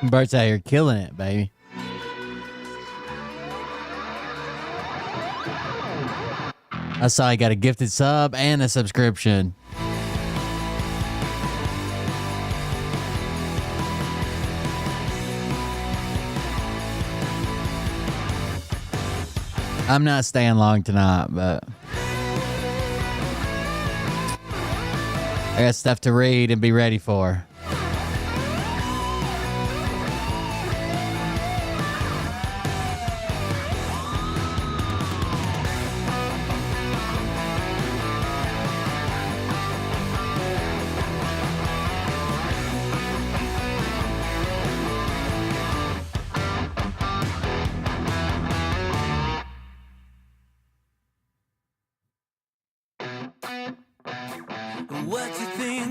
Bart's out here killing it, baby. I saw he got a gifted sub and a subscription. I'm not staying long tonight, but I got stuff to read and be ready for.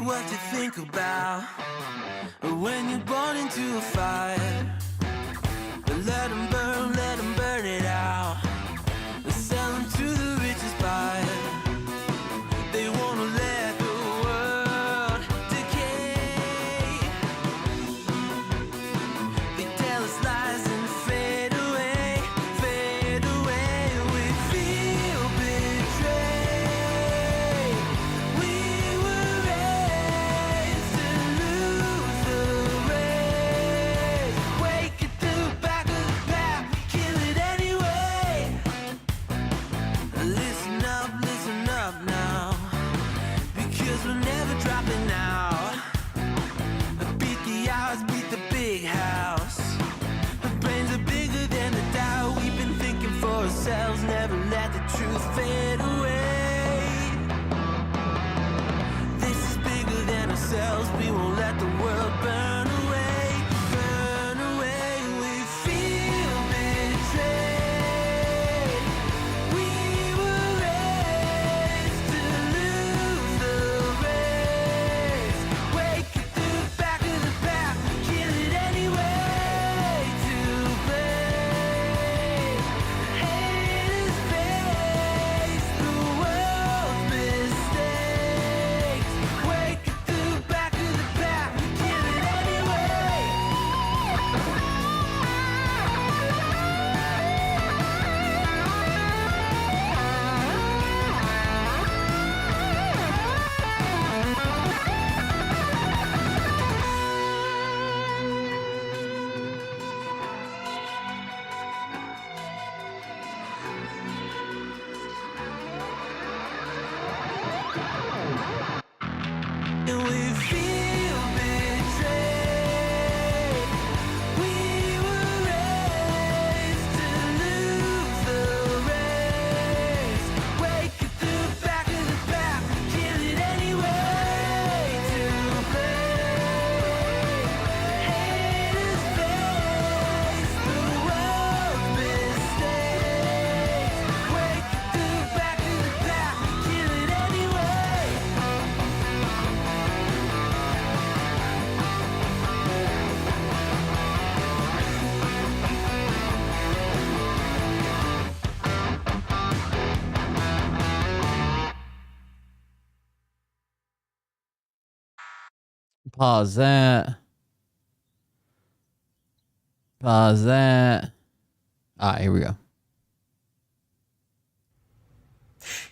What you think about when you're born into a fire? Let them burn it out. Sell them to the richest buyer. They wanna let the world decay. They tell us lies and fade away, fade away. We feel betrayed. We were raised to lose the race. Wake at the back of the pack, kill it anyway. Listen up now, because we're never dropping out. Beat the odds, beat the big house. Our brains are bigger than the doubt. We've been thinking for ourselves, never let the truth fade away. This is bigger than ourselves, we won't let the world burn away, burn away. We feel betrayed. We were raised to lose the race. Wake at the back of the pack, kill it anyway. To blame, haters face the world's mistakes. Wake at the back of the pack, kill it anyway. And we feel betrayed. We were raised to lose the race. Wake Pause that. Pause that. All right, here we go.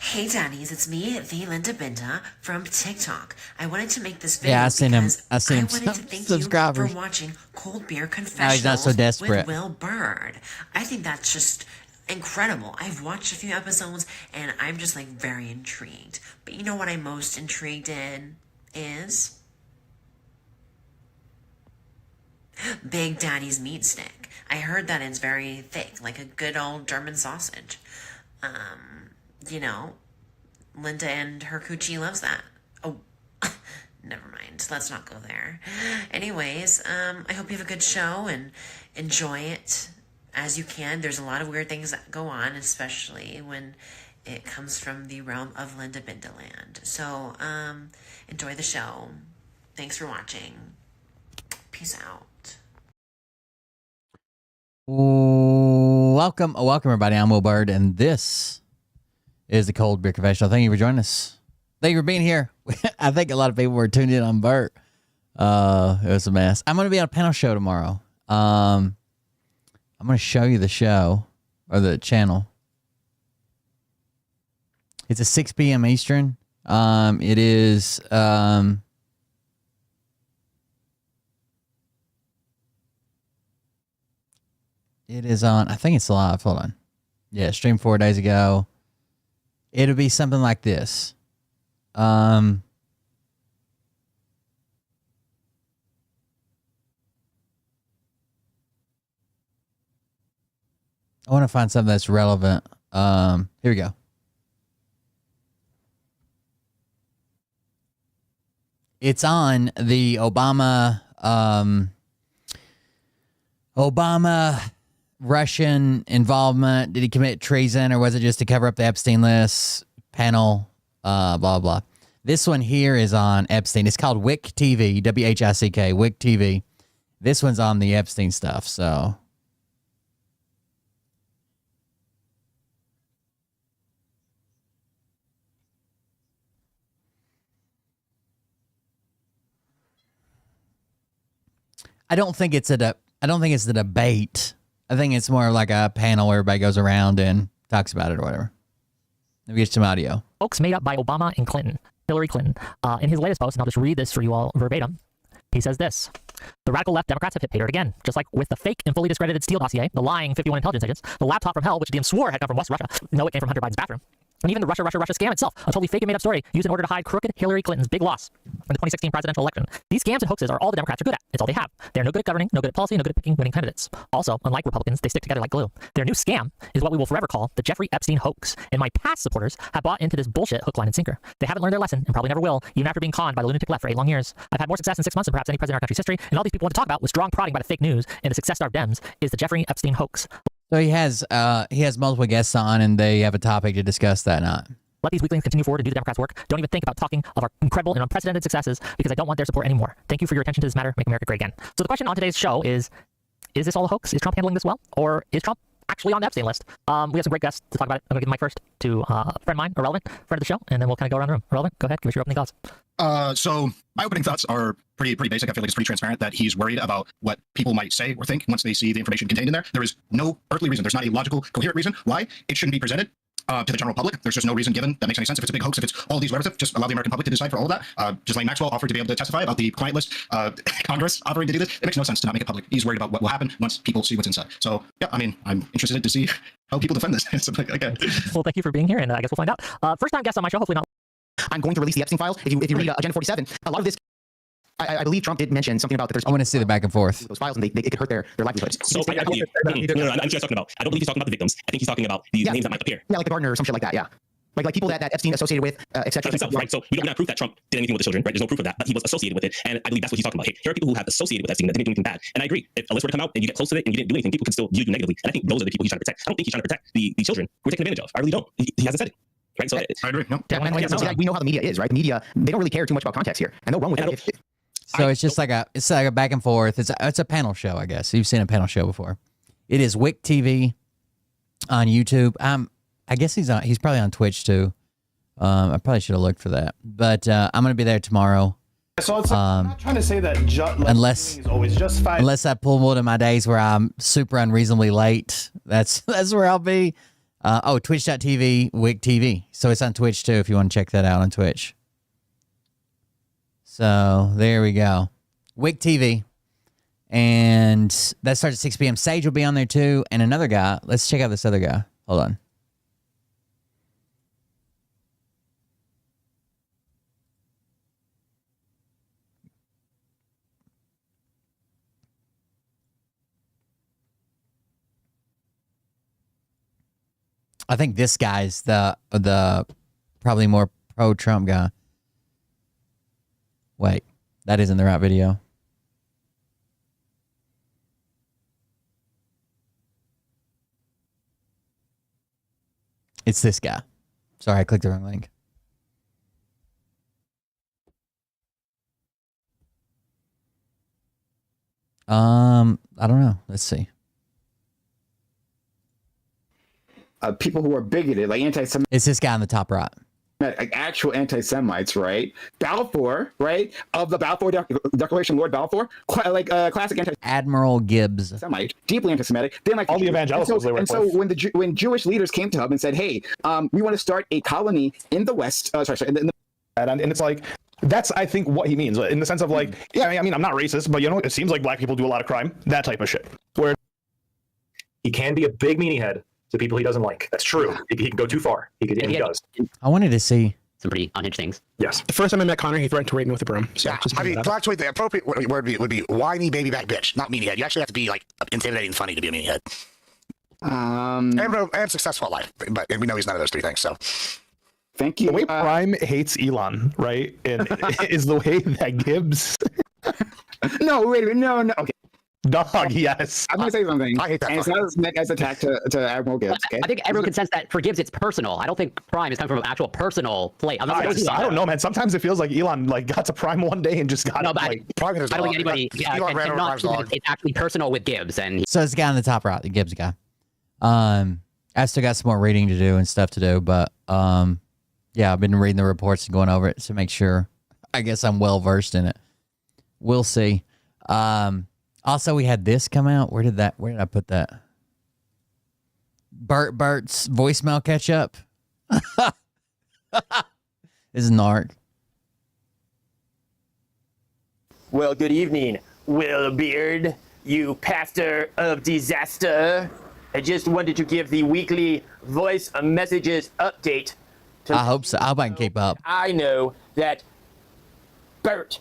Hey daddies, it's me, the Linda Binda from TikTok. I wanted to make this video Yeah, I seen him. because I seen him. wanted to thank Subscribers. you for watching Cold Beer Now he's Confessionals not so desperate. with Will Bird. I think that's just incredible. I've watched a few episodes and I'm just like very intrigued. But you know what I'm most intrigued in is Big Daddy's meat stick. I heard that it's very thick, like a good old German sausage. You know, Linda and her coochie loves that. Oh, never mind. Let's not go there. Anyways, I hope you have a good show and enjoy it as you can. There's a lot of weird things that go on, especially when it comes from the realm of Linda Bindaland. So, enjoy the show. Thanks for watching. Peace out. Welcome, everybody. I'm Will Bird, and this is the Cold Beer Confessional. Thank you for joining us. Thank you for being here. I think a lot of people were tuned in on Bert. It was a mess. I'm going to be on a panel show tomorrow. I'm going to show you the show or the channel. It's at 6 p.m. Eastern. It is. It is on. I think it's live. Hold on. Yeah, streamed 4 days ago. It'll be something like this. I want to find something that's relevant. Here we go. It's on the Obama Russian involvement. Did he commit treason, or was it just to cover up the Epstein list? Panel, blah, blah. This one here is on Epstein. It's called WIC TV, W-H-I-C-K, WIC TV. This one's on the Epstein stuff, so. I don't think it's the debate. I think it's more like a panel where everybody goes around and talks about it or whatever. Let me get some audio. Folks made up by Obama and Clinton, Hillary Clinton. In his latest post, and I'll just read this for you all verbatim, he says this: the radical left Democrats have hit pay dirt again, just like with the fake and fully discredited Steele dossier, the lying 51 intelligence agents, the laptop from hell, which DM swore had come from West Russia. No, it came from Hunter Biden's bathroom. And even the Russia scam itself, a totally fake and made-up story used in order to hide crooked Hillary Clinton's big loss in the 2016 presidential election. These scams and hoaxes are all the Democrats are good at. It's all they have. They're no good at governing, no good at policy, no good at picking winning candidates. Also, unlike Republicans, they stick together like glue. Their new scam is what we will forever call the Jeffrey Epstein hoax. And my past supporters have bought into this bullshit hook, line, and sinker. They haven't learned their lesson and probably never will, even after being conned by the lunatic left for 8 long years. I've had more success in 6 months than perhaps any president in our country's history, and all these people want to talk about with strong prodding by the fake news and the success-starved Dems is the Jeffrey Epstein hoax. So he has multiple guests on, and they have a topic to discuss that night. Let these weaklings continue forward and do the Democrats' work. Don't even think about talking of our incredible and unprecedented successes because I don't want their support anymore. Thank you for your attention to this matter. Make America great again. So the question on today's show is this all a hoax? Is Trump handling this well? Or is Trump actually on the Epstein list? We have some great guests to talk about it. I'm going to give the mic first to a friend of mine, Irrelevant, friend of the show, and then we'll kind of go around the room. Irrelevant, go ahead. Give us your opening thoughts. So my opening thoughts are pretty basic. I feel like it's pretty transparent that he's worried about what people might say or think once they see the information contained in there. There is no earthly reason. There's not a logical, coherent reason why it shouldn't be presented to the general public. There's just no reason given that makes any sense. If it's a big hoax, if it's all these whatever, just allow the American public to decide for all of that. Ghislaine Maxwell offered to be able to testify about the client list, Congress offering to do this. It makes no sense to not make it public. He's worried about what will happen once people see what's inside. So yeah, I mean, I'm interested to see how people defend this. So, okay. Well, thank you for being here, and I guess we'll find out. First time guest on my show, hopefully not. I'm going to release the Epstein files. If you read Agenda 47, a lot of this, I believe Trump did mention something about that there's. I want to see the back and forth. Those files, and it could hurt their livelihoods. So I believe, no, I'm sure he's talking about. I don't believe he's talking about the victims. I think he's talking about the names that might appear. Yeah, like the gardener or some shit like that. Yeah, like people that Epstein associated with, etc. Right. So we don't have proof that Trump did anything with the children. Right. There's no proof of that, but he was associated with it, and I believe that's what he's talking about. Hey, here are people who have associated with Epstein that didn't do anything bad, and I agree. If a list were to come out and you get close to it and you didn't do anything, people can still view you negatively. And I think those are the people he's trying to protect. I don't think he's trying to protect the children who are taken advantage of. I really don't. He hasn't said it. Right. So I agree. No. Yeah, we know how the media is, right? The media, they don't really care too much about context here, and they'll run with it. So it's just like a back and forth. It's a panel show, I guess. You've seen a panel show before. It is WIC TV on YouTube. I guess he's probably on Twitch too. I probably should have looked for that. But I'm going to be there tomorrow. So it's I'm not trying to say that unless is always justified. Unless I pull one of my days where I'm super unreasonably late, that's where I'll be. Twitch.tv, Wick TV. So it's on Twitch too if you want to check that out on Twitch. So there we go. Wick TV. And that starts at 6 p.m. Sage will be on there too. And another guy. Let's check out this other guy. Hold on. I think this guy's the probably more pro-Trump guy. Wait, that isn't the right video. It's this guy. Sorry, I clicked the wrong link. I don't know. Let's see. People who are bigoted, like anti-Semitic. It's this guy on the top right. Like actual anti-Semites, right? Balfour, right? Of the Balfour Declaration, Lord Balfour, classic Admiral Gibbs, Semite, deeply anti-Semitic. Then like all the evangelicals they work with. So when Jewish leaders came to him and said, "Hey, we want to start a colony in the West," and it's like that's I think what he means in the sense of like, yeah, I mean I'm not racist, but you know it seems like black people do a lot of crime, that type of shit. Where he can be a big meanie head to people he doesn't like. That's true. He can go too far. He does. I wanted to see some pretty unhinged things. Yes. The first time I met Connor, he threatened to rape me with a broom. So yeah, I mean, actually, the appropriate word would be whiny baby back bitch, not meanie head. You actually have to be like intimidating and funny to be a meanie head. And successful at life, but we know he's none of those three things. So, thank you. The way Prime hates Elon, right, and is the way that Gibbs. No, wait a minute. No. Okay. Dog, yes. I'm going to say something. I hate that. And it's not as meant as attack to Admiral Gibbs, okay? I think everyone can sense that for Gibbs, it's personal. I don't think Prime is coming from an actual personal plate. I don't know, man. Sometimes it feels like Elon got to Prime one day and just got no, but like, I don't think anybody cannot it's actually personal with Gibbs. So it's the guy on the top right, the Gibbs guy. I still got some more reading to do and stuff to do, but yeah, I've been reading the reports and going over it to make sure. I guess I'm well versed in it. We'll see. Also, we had this come out. Where did I put that? Bert's voicemail catch up. This is narc. Well, good evening, Will Beard, you pastor of disaster. I just wanted to give the weekly voice messages update. I hope so. I hope I can keep up. I know that Bert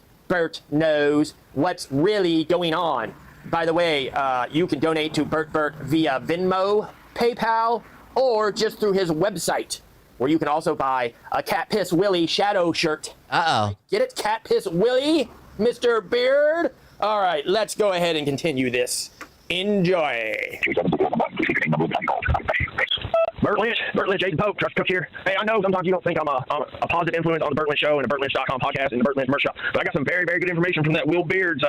knows what's really going on. By the way, you can donate to Bert via Venmo, PayPal, or just through his website, where you can also buy a Cat Piss Willie shadow shirt. Uh-oh. Get it? Cat Piss Willie, Mr. Beard? All right, let's go ahead and continue this. Enjoy. Bert Lynch, Jason Pope, Trust Cook here. Hey, I know sometimes you don't think I'm a positive influence on the Bert Lynch Show and the BertLynch.com podcast and the Bert Lynch merch shop, but I got some very, very good information from that Will Beard's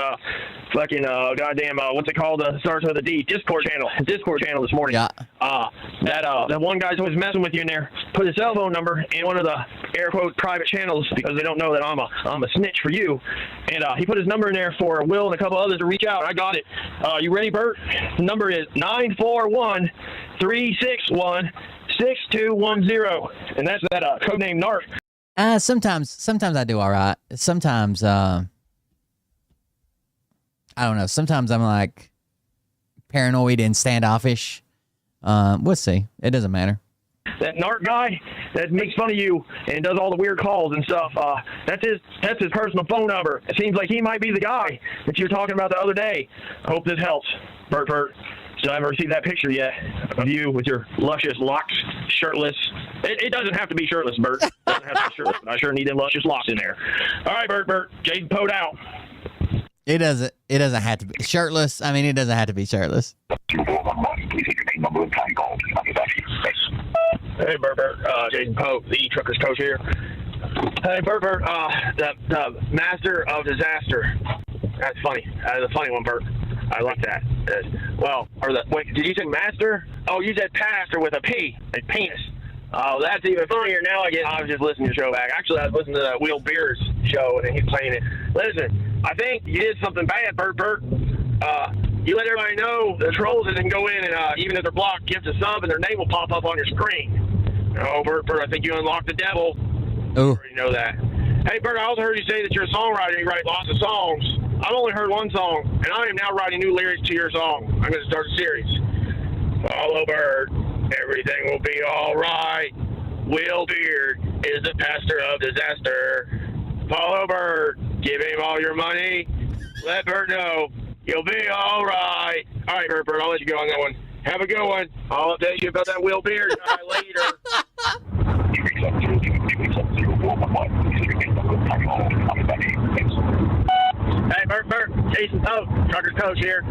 fucking goddamn what's it called? Starts with a D. Discord channel this morning. Yeah. That one guy's always messing with you in there. Put his cell phone number in one of the air quote private channels because they don't know that I'm a snitch for you. And he put his number in there for Will and a couple others to reach out. I got it. You ready, Bert? The number is 941-361-6210, and that's that codename Narc. Sometimes I do all right. Sometimes I don't know. Sometimes I'm like paranoid and standoffish. We'll see. It doesn't matter. That Narc guy that makes fun of you and does all the weird calls and stuff, that's his personal phone number. It seems like he might be the guy that you were talking about the other day. I hope this helps. Bert, still haven't received that picture yet of you with your luscious locks, shirtless. It doesn't have to be shirtless, Bert. It doesn't have to be shirtless, but I sure need them luscious locks in there. All right, Bert, Jaden Pote out. It doesn't have to be shirtless. I mean, it doesn't have to be shirtless. Hey, Bert, Jason Pope, the Truckers Coach here. Hey, Bert, the Master of Disaster. That's funny. That's a funny one, Bert. I like that. Wait, did you say master? Oh, you said pastor with a P, a penis. Oh, that's even funnier now. I was just listening to your show back. Actually, I was listening to Will Beard's show, and he's playing it. Listen, I think you did something bad, Bert. You let everybody know the trolls didn't go in and even if they're blocked, give the sub and their name will pop up on your screen. Oh, Bert, I think you unlocked the devil. Oh. You know that. Hey, Bert, I also heard you say that you're a songwriter and you write lots of songs. I've only heard one song, and I am now writing new lyrics to your song. I'm going to start a series. Follow Bert, everything will be all right. Will Beard is the pastor of disaster. Follow Bert, give him all your money. Let Bert know you'll be all right. All right, Bert, I'll let you go on that one. Have a good one. I'll update you about that Will Beard guy later. Hey, Bert, Jason Pope, Trucker Coach here.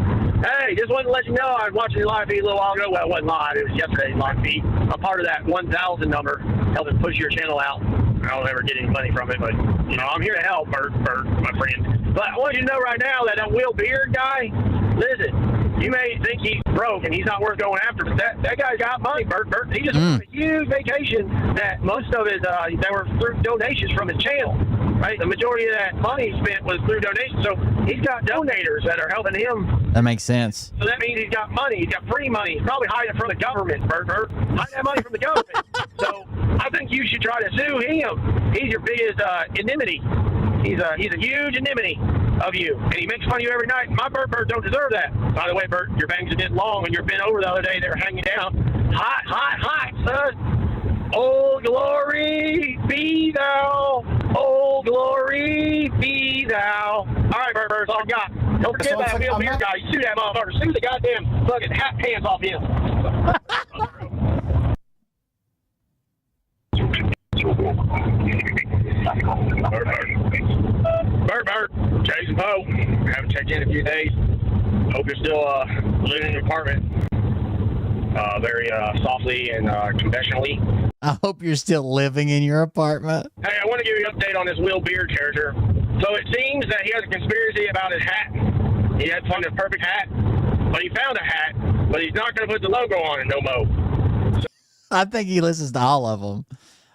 Hey, just wanted to let you know I was watching your live feed a little while ago. Well, it wasn't live. It was yesterday's live feed. I'm part of that 1,000 number, helping push your channel out. I don't ever get any money from it, but, you know, I'm here to help, Bert, my friend. But I want you to know right now that Will Beard guy, listen, you may think he's broke and he's not worth going after, but that guy got money, Bert. He just went on a huge vacation that most of his, that were through donations from his channel, right? The majority of that money he spent was through donations, so he's got donators that are helping him. That makes sense. So that means he's got money. He's got free money. He's probably hiding it from the government, Bert. Hide that money from the government. So I think you should try to sue him. He's your biggest enmity. He's a huge enmity of you, and he makes fun of you every night. My Bert don't deserve that. By the way, Bert, your bangs a bit long when you're bent over the other day. They were hanging down. Hot, son. Old glory be thou. Old glory be thou. All right, Bert, that's all I got. Don't forget that Will Beard guy. Sue that motherfucker. Sue the goddamn fucking hat pants off him. Bert, Jason Poe. Haven't checked in a few days. Hope you're still living in your apartment very softly and conventionally. I hope you're still living in your apartment. Hey, I want to give you an update on this Will Beard character. So it seems that he has a conspiracy about his hat. He had found a perfect hat, but he found a hat, but he's not going to put the logo on it no more. So I think he listens to all of them.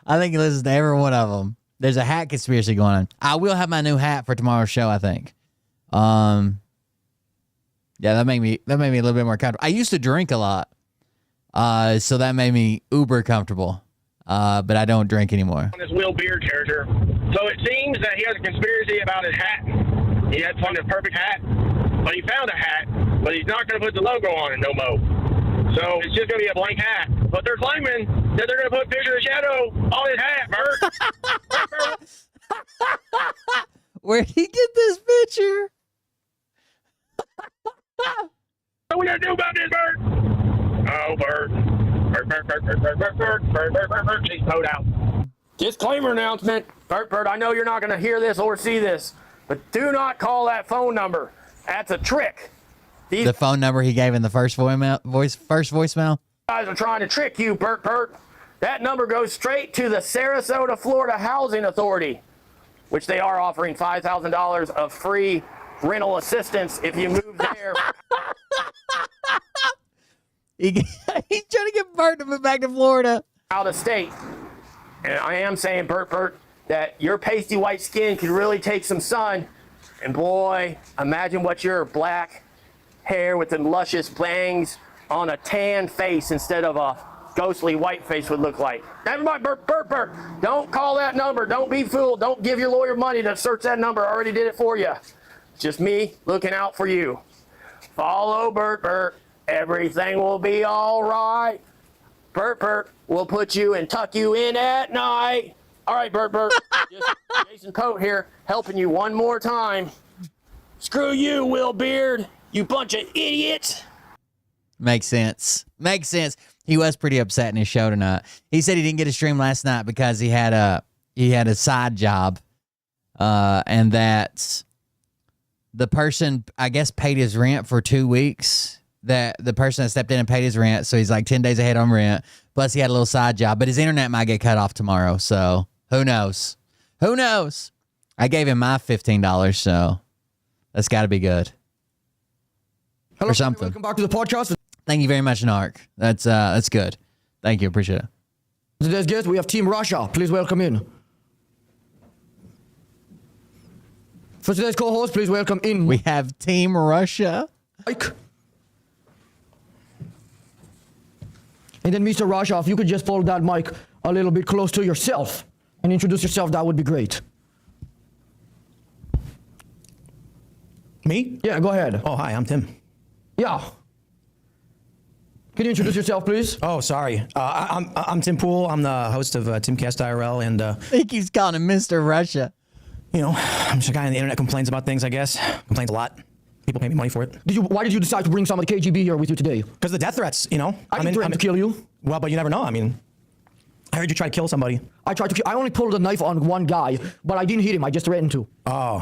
I think he listens to every one of them. There's a hat conspiracy going on. I will have my new hat for tomorrow's show, I think. Yeah, that made me a little bit more comfortable. I used to drink a lot, so that made me uber comfortable. But I don't drink anymore. On this Will Beard character. So it seems that he has a conspiracy about his hat. He had found a perfect hat, but he found a hat, but he's not going to put the logo on it no more. So it's just going to be a blank hat. But they're claiming that they're going to put Picture of the Shadow on his hat, Bert. Where'd he get this picture? What are we going to do about this, Bert? Oh, Bert. Bert. She's towed out. Disclaimer announcement. Bert, I know you're not going to hear this or see this, but do not call that phone number. That's a trick. The phone number he gave in the first voicemail? Guys are trying to trick you, Bert. That number goes straight to the Sarasota, Florida Housing Authority, which they are offering $5,000 of free rental assistance if you move there. He's trying to get Bert to move back to Florida. Out of state. And I am saying, Bert, that your pasty white skin can really take some sun. And boy, imagine what your black hair with the luscious bangs on a tan face instead of a ghostly white face would look like. Never mind, Bert. Don't call that number. Don't be fooled. Don't give your lawyer money to search that number. I already did it for you. It's just me looking out for you. Follow Bert. Everything will be all right. Bert will put you and tuck you in at night. All right, Bert. Just Jason Poe here, helping you one more time. Screw you, Will Beard. You bunch of idiots. Makes sense. He was pretty upset in his show tonight. He said he didn't get a stream last night because he had a side job, and that the person, I guess, paid his rent for 2 weeks. That the person that stepped in and paid his rent, so he's like 10 days ahead on rent. Plus, he had a little side job, but his internet might get cut off tomorrow. So who knows? I gave him my $15, so that's got to be good. Hello, or something. welcome back to the podcast. Thank you very much, Narc. That's good. Thank you. Appreciate it. Today's guest, we have Team Russia. Please welcome in. For today's co-host, please welcome in. We have Team Russia. Mike. And then Mr. Russia, if you could just fold that mic a little bit close to yourself and introduce yourself, that would be great. Me? Yeah, go ahead. Oh, hi, I'm Tim. Yeah. Can you introduce yourself, please? Oh, sorry. I'm Tim Pool. I'm the host of Timcast IRL, and I think he's calling him Mr. Russia. You know, I'm just a guy on the internet complains about things, I guess. Complains a lot. People pay me money for it. Why did you decide to bring some of the KGB here with you today? Because the death threats, you know. I didn't threaten to kill you. Well, but you never know. I mean, I heard you try to kill somebody. I only pulled a knife on one guy, but I didn't hit him. I just threatened to. Oh.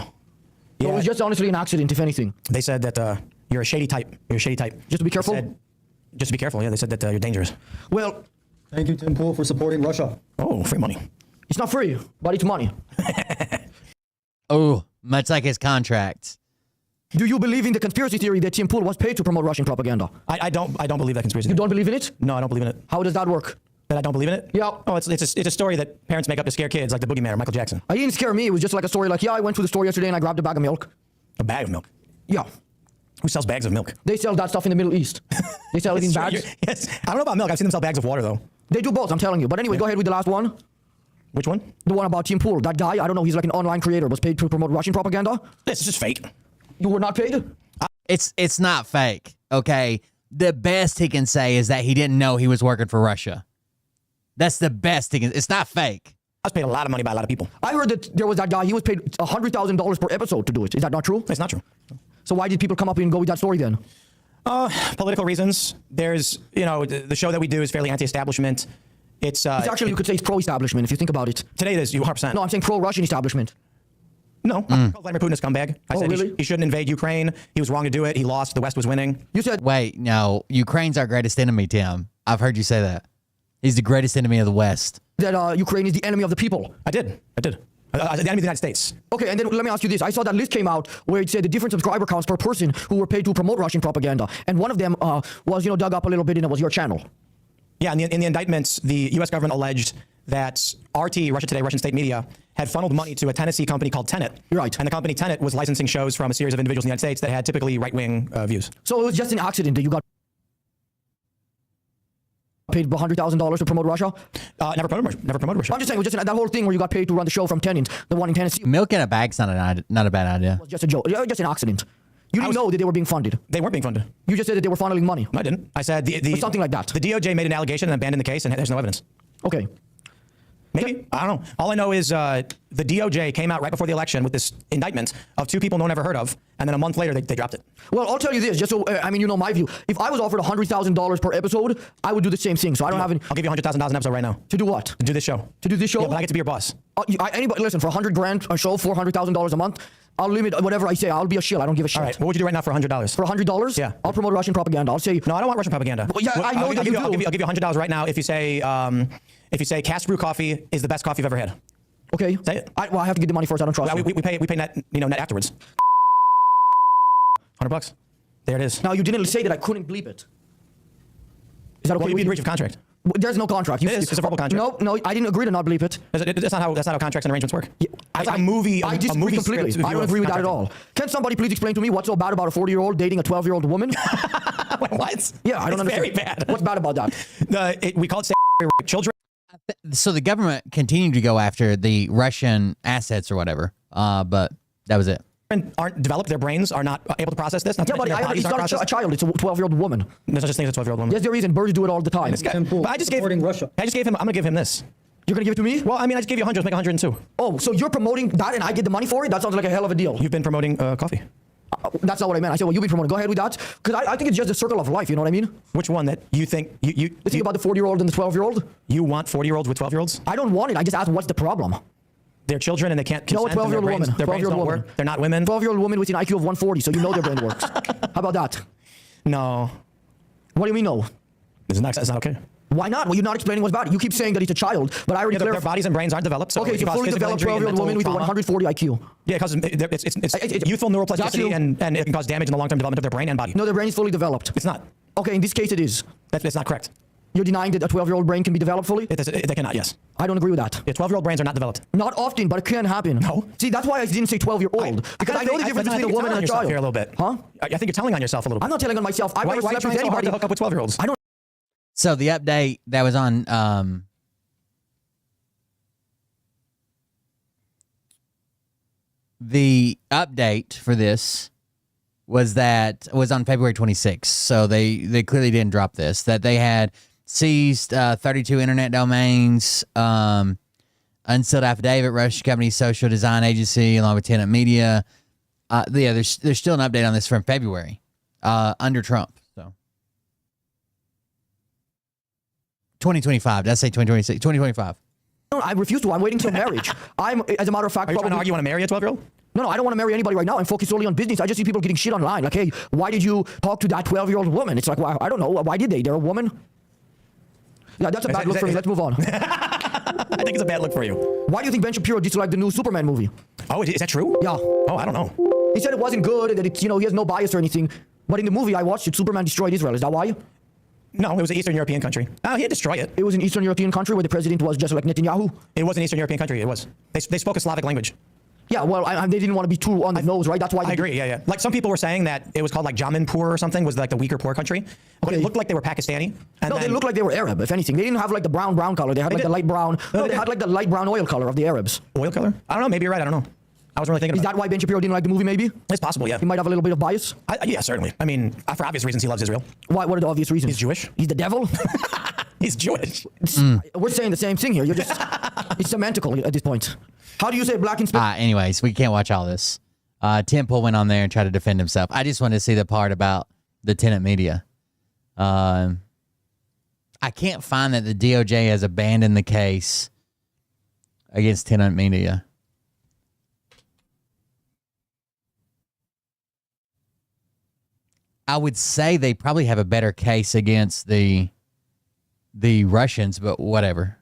So Yeah. it was just honestly an accident, if anything. They said that you're a shady type. You're a shady type. Just to be careful? Just to be careful, yeah. They said that you're dangerous. Well, thank you, Tim Pool, for supporting Russia. Oh, free money. It's not free, but it's money. Oh, much like his contract. Do you believe in the conspiracy theory that Tim Pool was paid to promote Russian propaganda? I don't believe that conspiracy. You don't believe in it? No, I don't believe in it. How does that work? That I don't believe in it? Yeah. Oh, it's a story that parents make up to scare kids, like the Boogeyman or Michael Jackson. It didn't scare me. It was just like a story like, yeah, I went to the store yesterday and I grabbed a bag of milk. A bag of milk? Yeah. Who sells bags of milk? They sell that stuff in the Middle East. They sell it in bags. Yes. I don't know about milk. I've seen them sell bags of water, though. They do both, I'm telling you. But anyway, go ahead with the last one. Which one? The one about Tim Pool. That guy, I don't know, he's like an online creator, was paid to promote Russian propaganda. This is just fake. You were not paid? It's not fake, okay? The best he can say is that he didn't know he was working for Russia. That's the best he can. It's not fake. I was paid a lot of money by a lot of people. I heard that there was that guy, he was paid $100,000 per episode to do it. Is that not true? It's not true. So why did people come up and go with that story then? Political reasons. There's, you know, the show that we do is fairly anti-establishment. It's actually, you could say it's pro-establishment if you think about it. Today it is, you 100%. No, I'm saying pro-Russian establishment. No, I called Vladimir Putin a scumbag. I said really? he shouldn't invade Ukraine. He was wrong to do it. He lost. The West was winning. You said... Wait, no. Ukraine's our greatest enemy, Tim. I've heard you say that. He's the greatest enemy of the West. That Ukraine is the enemy of the people. I did. The enemy of the United States. Okay, and then let me ask you this. I saw that list came out where it said the different subscriber counts per person who were paid to promote Russian propaganda. And one of them was, you know, dug up a little bit and it was your channel. Yeah, in the indictments, the U.S. government alleged that RT, Russia Today, Russian state media, had funneled money to a Tennessee company called Tenet. Right. And the company Tenet was licensing shows from a series of individuals in the United States that had typically right-wing views. So it was just an accident that you got paid $100,000 to promote Russia? Never promoted Russia. I'm just saying, it was just that whole thing where you got paid to run the show from Tenet, the one in Tennessee. Milk in a bag's not a bad idea. It was just a joke. It was just an accident. You didn't know that they were being funded. They weren't being funded. You just said that they were funneling money. No, I didn't. I said something like that. The DOJ made an allegation and abandoned the case, and there's no evidence. Okay. Maybe. I don't know. All I know is the DOJ came out right before the election with this indictment of two people no one ever heard of, and then a month later they dropped it. Well, I'll tell you this, just so, I mean, you know my view. If I was offered $100,000 per episode, I would do the same thing. So I don't have any... I'll give you $100,000 an episode right now. To do what? To do this show. To do this show? Yeah, but I get to be your boss. Anybody, listen, for $100,000 a show, $400,000 a month, I'll limit whatever I say. I'll be a shill. I don't give a shit. All right. What would you do right now for $100? For $100? Yeah. I'll promote Russian propaganda. I'll say... No, I don't want Russian propaganda. Well, yeah, I know that you do. I'll give you $100 right now if you say Cast Brew coffee is the best coffee you've ever had. Okay. Say it. I have to get the money first. I don't trust you. We pay net, net afterwards. $100. There it is. Now, you didn't say that I couldn't bleep it. Is that okay? Well, you'd be in breach of contract. There's no contract. It's a verbal contract. No, I didn't agree to not bleep it. That's not how contracts and arrangements work. Yeah, I disagree completely. I don't agree with that at all. Can somebody please explain to me what's so bad about a 40-year-old dating a 12-year-old woman? What? Yeah, I don't understand. Very bad. What's bad about that? We call it children. So the government continued to go after the Russian assets or whatever, but that was it. Aren't developed, their brains are not able to process this. Yeah, but it's not a child, it's a 12-year-old woman. There's such a thing as a 12-year-old woman. Yes, there is, and birds do it all the time. But I just gave Russia. I'm going to give him this. You're going to give it to me? Well, I mean, I just gave you 100, let's make 102. Oh, so you're promoting that and I get the money for it? That sounds like a hell of a deal. You've been promoting coffee. That's not what I meant. I said, well, you've been promoting. Go ahead with that. Because I think it's just a circle of life, you know what I mean? Which one that you think... You think about the 40-year-old and the 12-year-old? You want 40-year-olds with 12-year-olds? I don't want it. I just asked what's the problem. They're children and they can't consent. No, a 12-year-old woman. Their brains don't work. They're not women. 12-year-old woman with an IQ of 140, so you know their brain works. How about that? No. What do you mean no? It's not okay. Why not? Well, you're not explaining what's bad. You keep saying that it's a child, but I already their bodies and brains aren't developed. So okay, it's a fully developed 12-year-old woman with a 140 IQ. Yeah, because it's youthful neuroplasticity and it can cause damage in the long-term development of their brain and body. No, their brain is fully developed. It's not. Okay, in this case it is. That's not correct. You're denying that a 12-year-old brain can be developed fully? They cannot, yes. I don't agree with that. Yeah, 12-year-old brains are not developed. Not often, but it can happen. No. See, that's why I didn't say 12-year-old. Because I know the difference between a woman and a child. Here a little bit. Huh? I think you're telling on yourself a little bit. I'm not telling on myself. I've never slept with so hard anybody. to hook up with 12-year-olds? I don't. So the update that was on the update for this was on February 26th. So they clearly didn't drop this. That they had seized 32 internet domains, unsealed affidavit, Russian company social design agency, along with Tenant Media. Yeah, there's still an update on this from February under Trump. So 2025. Did I say 2026? 2025. No, I refuse to. I'm waiting till marriage. As a matter of fact, are you trying to argue you want to marry a 12-year-old? No, I don't want to marry anybody right now. I'm focused solely on business. I just see people getting shit online. Like, hey, why did you talk to that 12-year-old woman? It's like, well, I don't know. Why did they? They're a woman? Yeah, that's a bad look for me. Let's move on. I think it's a bad look for you. Why do you think Ben Shapiro disliked the new Superman movie? Oh, is that true? Yeah. Oh, I don't know. He said it wasn't good, that he has no bias or anything. But in the movie I watched it, Superman destroyed Israel. Is that why? No, it was an Eastern European country. Oh, he didn't destroy it. It was an Eastern European country where the president was just like Netanyahu? It was an Eastern European country. It was. They spoke a Slavic language. Yeah, well, they didn't want to be too on the nose, right? That's why. I agree. Yeah. Like some people were saying that it was called like Jamanpur or something, was like the weaker poor country, but it looked like they were Pakistani. No, they looked like they were Arab. If anything, they didn't have like the brown color. They had like the light brown. No, they had like the light brown oil color of the Arabs. Oil color? I don't know. Maybe you're right. I don't know. I was really thinking. Is that why Ben Shapiro didn't like the movie? Maybe it's possible. Yeah, he might have a little bit of bias. Yeah, certainly. I mean, for obvious reasons, he loves Israel. Why? What are the obvious reasons? He's Jewish. He's the devil. He's Jewish. We're saying the same thing here. You're just it's semantical at this point. How do you say black and anyways, we can't watch all this. Tim Pool went on there and tried to defend himself. I just wanted to see the part about the Tenant Media. I can't find that the DOJ has abandoned the case against Tenant Media. I would say they probably have a better case against the Russians, but whatever.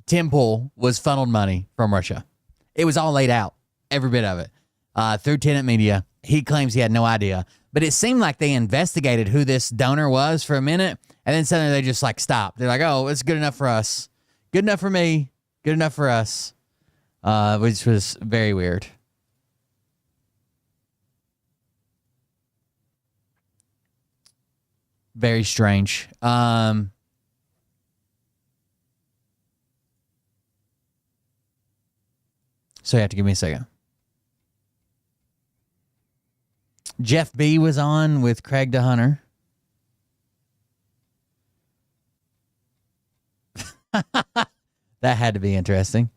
Tim Pool was funneled money from Russia. It was all laid out, every bit of it, through Tenant Media. He claims he had no idea. But it seemed like they investigated who this donor was for a minute, and then suddenly they just like stopped. They're like, oh, it's good enough for us. Good enough for me. Good enough for us. Which was very weird. Very strange. So you have to give me a second. Jeff B was on with Craig DeHunter. That had to be interesting.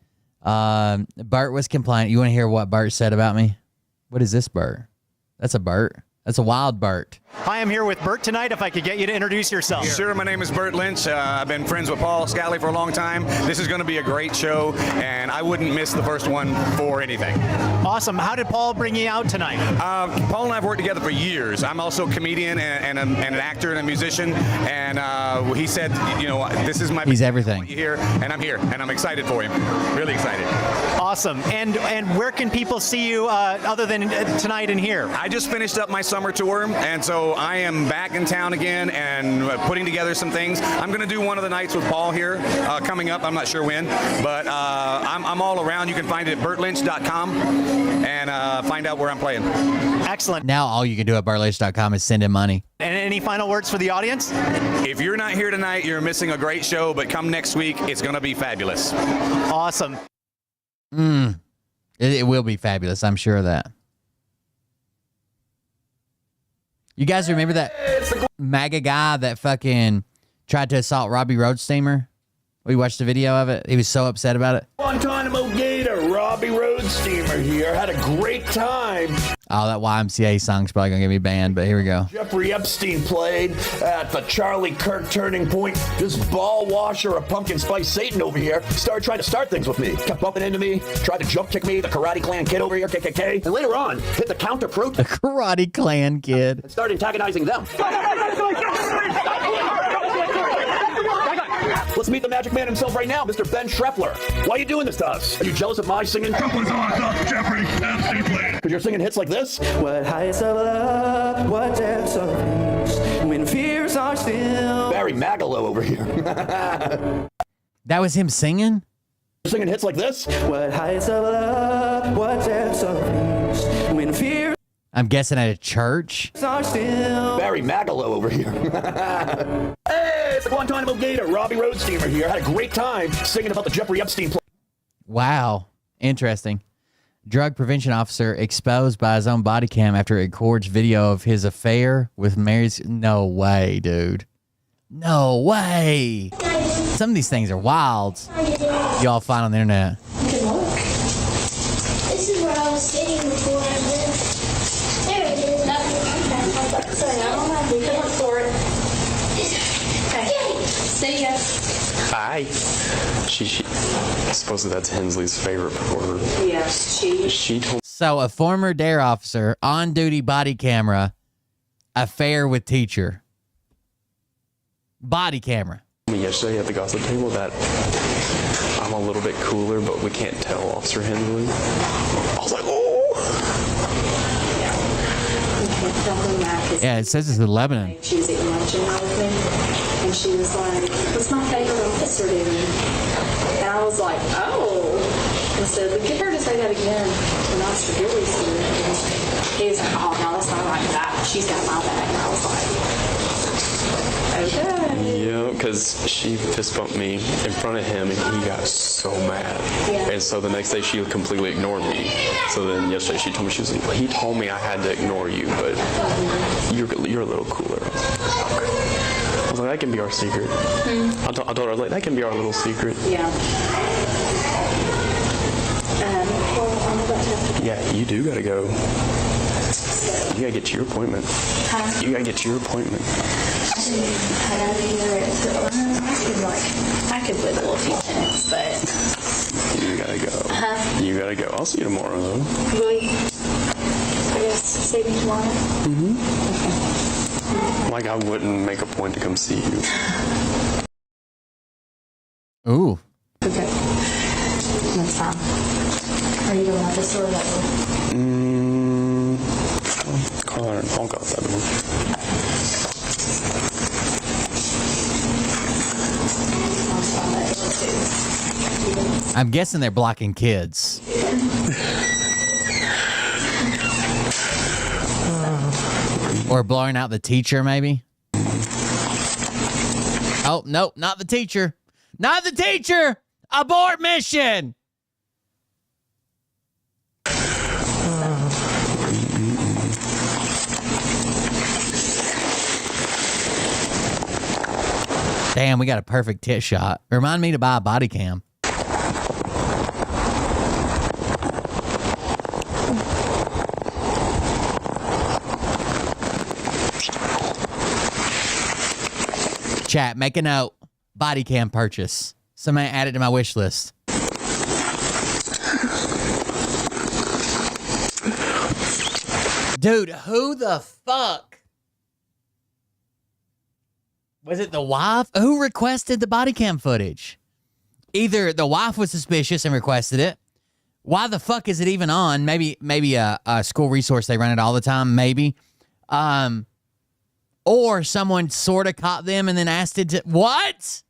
Bert was complaining. You want to hear what Bert said about me? What is this Bert? That's a Bert. That's a wild Bert. Hi, I'm here with Bert tonight. If I could get you to introduce yourself. Sure, my name is Bert Lynch. I've been friends with Paul Scally for a long time. This is going to be a great show, and I wouldn't miss the first one for anything. Awesome. How did Paul bring you out tonight? Paul and I have worked together for years. I'm also a comedian and an actor and a musician, and he said, this is my... He's everything. Here, and I'm here, and I'm excited for him. Really excited. Awesome. And where can people see you other than tonight and here? I just finished up my summer tour, and so I am back in town again and putting together some things. I'm going to do one of the nights with Paul here coming up. I'm not sure when, but I'm all around. You can find it at bertlynch.com and find out where I'm playing. Excellent. Now all you can do at bertlynch.com is send him money. And any final words for the audience? If you're not here tonight, you're missing a great show, but come next week. It's going to be fabulous. Awesome. It will be fabulous. I'm sure of that. You guys remember that MAGA guy that fucking tried to assault Robbie Roadsteamer? We watched the video of it. He was so upset about it. Guantanamo Gator, Robbie Roadsteamer here. Had a great time. Oh, that YMCA song's probably going to get me banned, but here we go. Jeffrey Epstein played at the Charlie Kirk turning point. This ball washer of pumpkin spice Satan over here started trying to start things with me. Kept bumping into me, tried to jump kick me, the Karate Clan kid over here, KKK. And later on, hit the counter fruit. The Karate Clan kid. And started antagonizing them. Let's meet the magic man himself right now, Mr. Ben Schreffler. Why are you doing this to us? Are you jealous of my singing? Jeffrey Epstein played. Because you're singing hits like this? What heights of love, what depths of peace, when fears are still. Barry Manilow over here. That was him singing? Singing hits like this. What heights of love, what depths of peace, when fear. I'm guessing at a church. Are still. Barry Manilow over here. Hey, it's the Guantanamo Gator, Robbie Roadsteamer here. Had a great time singing about the Jeffrey Epstein. Wow. Interesting. Drug prevention officer exposed by his own body cam after it records video of his affair with Mary's. No way, dude. No way. Some of these things are wild. Y'all find on the internet. Good look. This is where I was sitting before I lived. There it is. Sorry, I'm on my big one for it. Okay. See ya. Hi. She supposedly that's Hensley's favorite reporter. Yes, she told. So a former DARE officer on duty body camera affair with teacher. Body camera. Me yesterday at the gossip table that I'm a little bit cooler, but we can't tell Officer Hensley. I was like, oh. Yeah, it says it's in Lebanon. She was eating lunch and everything, and she was like, "What's my favorite officer doing?" And I was like, "Oh." And so get her to say that again. And Officer Gilly said it. He was like, "Oh no, that's not like that. She's got my back." And I was like, "Okay." Yeah, because she fist bumped me in front of him, and he got so mad. Yeah. And so the next day, she completely ignored me. So then yesterday, she told me, she was like, he told me I had to ignore you, but you're a little cooler. I was like, that can be our secret. I told her, like, that can be our little secret. Yeah. Well, I'm about to. Yeah, you do gotta go. You gotta get to your appointment. Huh? You gotta get to your appointment. I could wiggle a few minutes, but. You gotta go. You gotta go. I'll see you tomorrow, though. Really? I guess see me tomorrow? Mm-hmm. Okay. Like, I wouldn't make a point to come see you. Ooh. Okay. That's fine. Are you going out this door or that door? Call her and I'll go out that door. I'm guessing they're blocking kids. Or blowing out the teacher, maybe? Oh, nope, not the teacher. Not the teacher! Abort mission! Damn, we got a perfect tit shot. Remind me to buy a body cam. Chat, make a note. Body cam purchase. Somebody add it to my wish list. Dude, who the fuck? Was it the wife? Who requested the body cam footage? Either the wife was suspicious and requested it. Why the fuck is it even on? Maybe a school resource, they run it all the time, maybe. Or someone sort of caught them and then asked it to... What?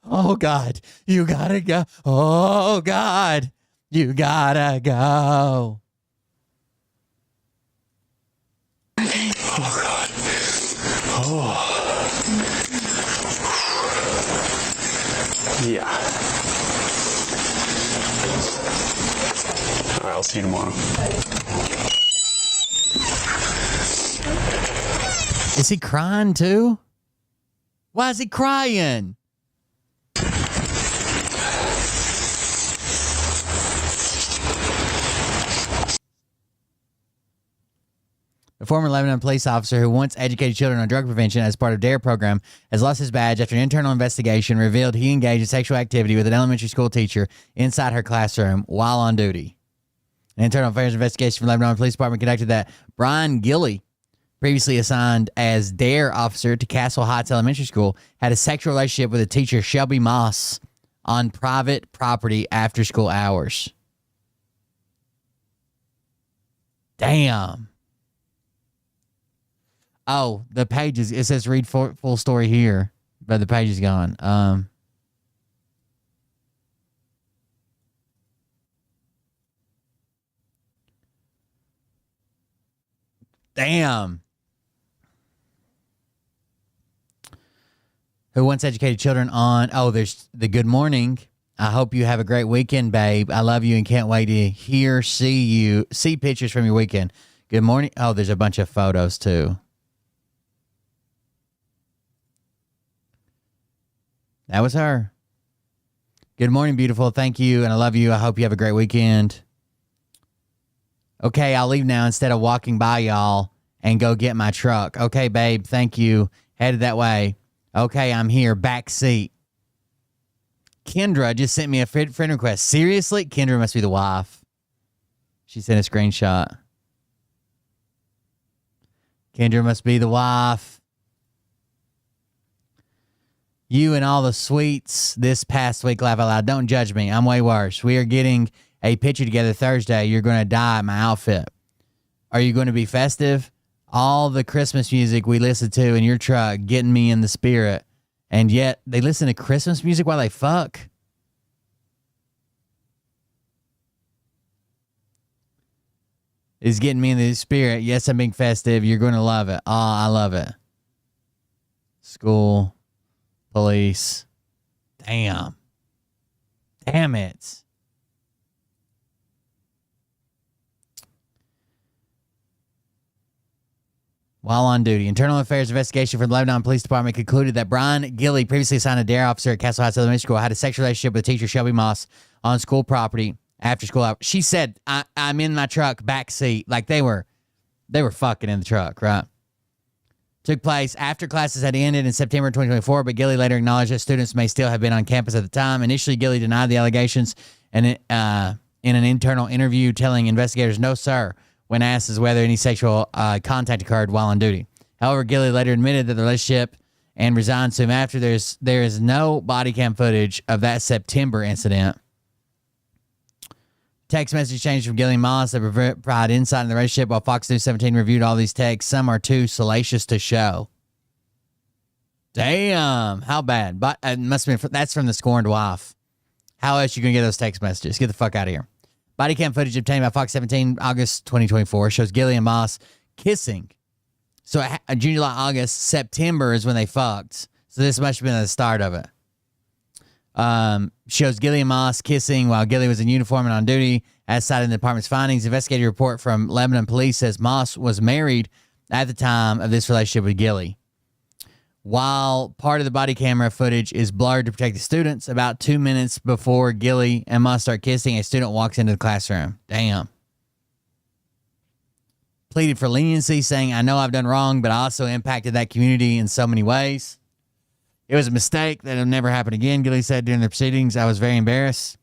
Oh, God. You gotta go. Oh, God. You gotta go. Okay. Oh, God. Oh. Yeah. All right, I'll see you tomorrow. Is he crying too? Why is he crying? A former Lebanon police officer who once educated children on drug prevention as part of DARE program has lost his badge after an internal investigation revealed he engaged in sexual activity with an elementary school teacher inside her classroom while on duty. An internal affairs investigation from Lebanon Police Department conducted that Brian Gilly previously assigned as DARE officer to Castle Heights Elementary School, had a sexual relationship with a teacher, Shelby Moss, on private property after school hours. Damn. Oh, the pages. It says read full story here, but the page is gone. Damn. Who wants educated children on? Oh, there's the good morning. I hope you have a great weekend, babe. I love you and can't wait to see pictures from your weekend. Good morning. Oh, there's a bunch of photos too. That was her. Good morning, beautiful. Thank you, and I love you. I hope you have a great weekend. Okay, I'll leave now instead of walking by y'all and go get my truck. Okay, babe, thank you. Headed that way. Okay, I'm here. Back seat. Kendra just sent me a friend request. Seriously? Kendra must be the wife. She sent a screenshot. Kendra must be the wife. You and all the sweets this past week, laugh out loud. Don't judge me. I'm way worse. We are getting a picture together Thursday. You're going to die in my outfit. Are you going to be festive? All the Christmas music we listen to in your truck getting me in the spirit. And yet they listen to Christmas music while they fuck. Is getting me in the spirit. Yes, I'm being festive. You're going to love it. Oh, I love it. School. Police. Damn. Damn it. While on duty, Internal Affairs investigation from the Lebanon Police Department concluded that Brian Gilly, previously assigned a DARE officer at Castle Heights Elementary School, had a sexual relationship with teacher Shelby Moss on school property after school hours. She said, I'm in my truck, back seat. Like they were fucking in the truck, right? Took place after classes had ended in September 2024, but Gilly later acknowledged that students may still have been on campus at the time. Initially, Gilly denied the allegations and in an internal interview telling investigators, no, sir, when asked as whether any sexual contact occurred while on duty. However, Gilly later admitted that the relationship and resigned soon after. There is no body cam footage of that September incident. Text message changed from Gilly and Moss that provide insight in the relationship. While Fox News 17 reviewed all these texts, some are too salacious to show. Damn, how bad? But it must have been that's from the scorned wife. How else you gonna get those text messages? Get the fuck out of here. Body cam footage obtained by Fox 17 August 2024 shows Gilly and Moss kissing. So June, July, August, September is when they fucked. So this must have been the start of it. Shows Gilly and Moss kissing while Gilly was in uniform and on duty. As cited in the department's findings, investigative report from Lebanon police says Moss was married at the time of this relationship with Gilly. While part of the body camera footage is blurred to protect the students, about 2 minutes before Gilly and Moss start kissing, a student walks into the classroom. Damn. Pleaded for leniency, saying, I know I've done wrong, but I also impacted that community in so many ways. It was a mistake that will never happen again, Gilly said during the proceedings. I was very embarrassed.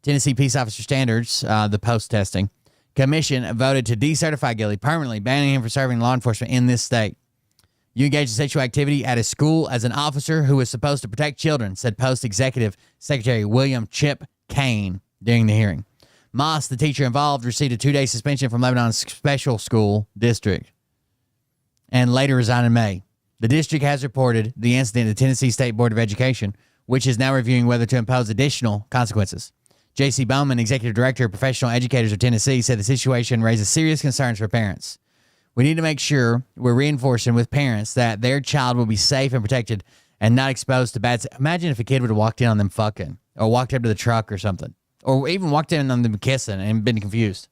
Tennessee Peace Officer Standards, the post-testing commission, voted to decertify Gilly permanently, banning him from serving law enforcement in this state. You engaged in sexual activity at a school as an officer who was supposed to protect children, said Post-Executive Secretary William Chip Kane during the hearing. Moss, the teacher involved, received a 2-day suspension from Lebanon's special school district and later resigned in May. The district has reported the incident to the Tennessee State Board of Education, which is now reviewing whether to impose additional consequences. J.C. Bowman, Executive Director of Professional Educators of Tennessee, said the situation raises serious concerns for parents. We need to make sure we're reinforcing with parents that their child will be safe and protected and not exposed to bad. Imagine if a kid would have walked in on them fucking or walked up to the truck or something, or even walked in on them kissing and been confused.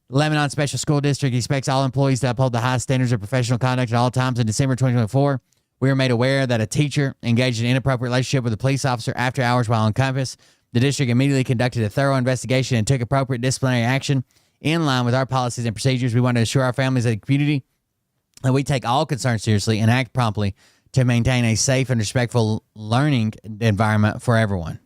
Lebanon Special School District expects all employees to uphold the high standards of professional conduct at all times. In December 2024, we were made aware that a teacher engaged in an inappropriate relationship with a police officer after hours while on campus. The district immediately conducted a thorough investigation and took appropriate disciplinary action in line with our policies and procedures. We want to assure our families and the community that we take all concerns seriously and act promptly to maintain a safe and respectful learning environment for everyone.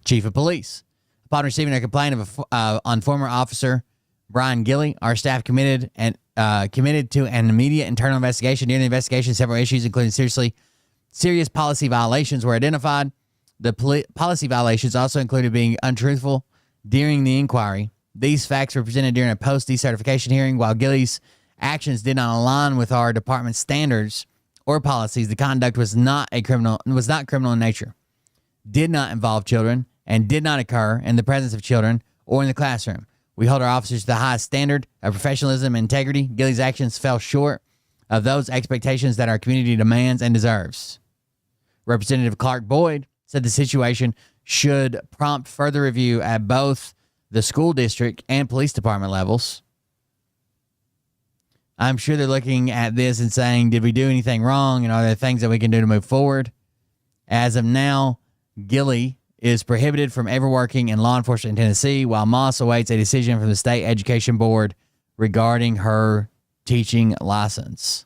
Chief of Police. Upon receiving a complaint on former officer Brian Gilly, our staff committed committed to an immediate internal investigation. During the investigation, several issues, including serious policy violations, were identified. The policy violations also included being untruthful during the inquiry. These facts were presented during a post-decertification hearing. While Gilly's actions did not align with our department's standards or policies, the conduct was not criminal in nature, did not involve children, and did not occur in the presence of children or in the classroom. We hold our officers to the highest standard of professionalism and integrity. Gilly's actions fell short of those expectations that our community demands and deserves. Representative Clark Boyd said the situation should prompt further review at both the school district and police department levels. I'm sure they're looking at this and saying, did we do anything wrong? And are there things that we can do to move forward? As of now, Gilly is prohibited from ever working in law enforcement in Tennessee, while Moss awaits a decision from the state education board regarding her teaching license.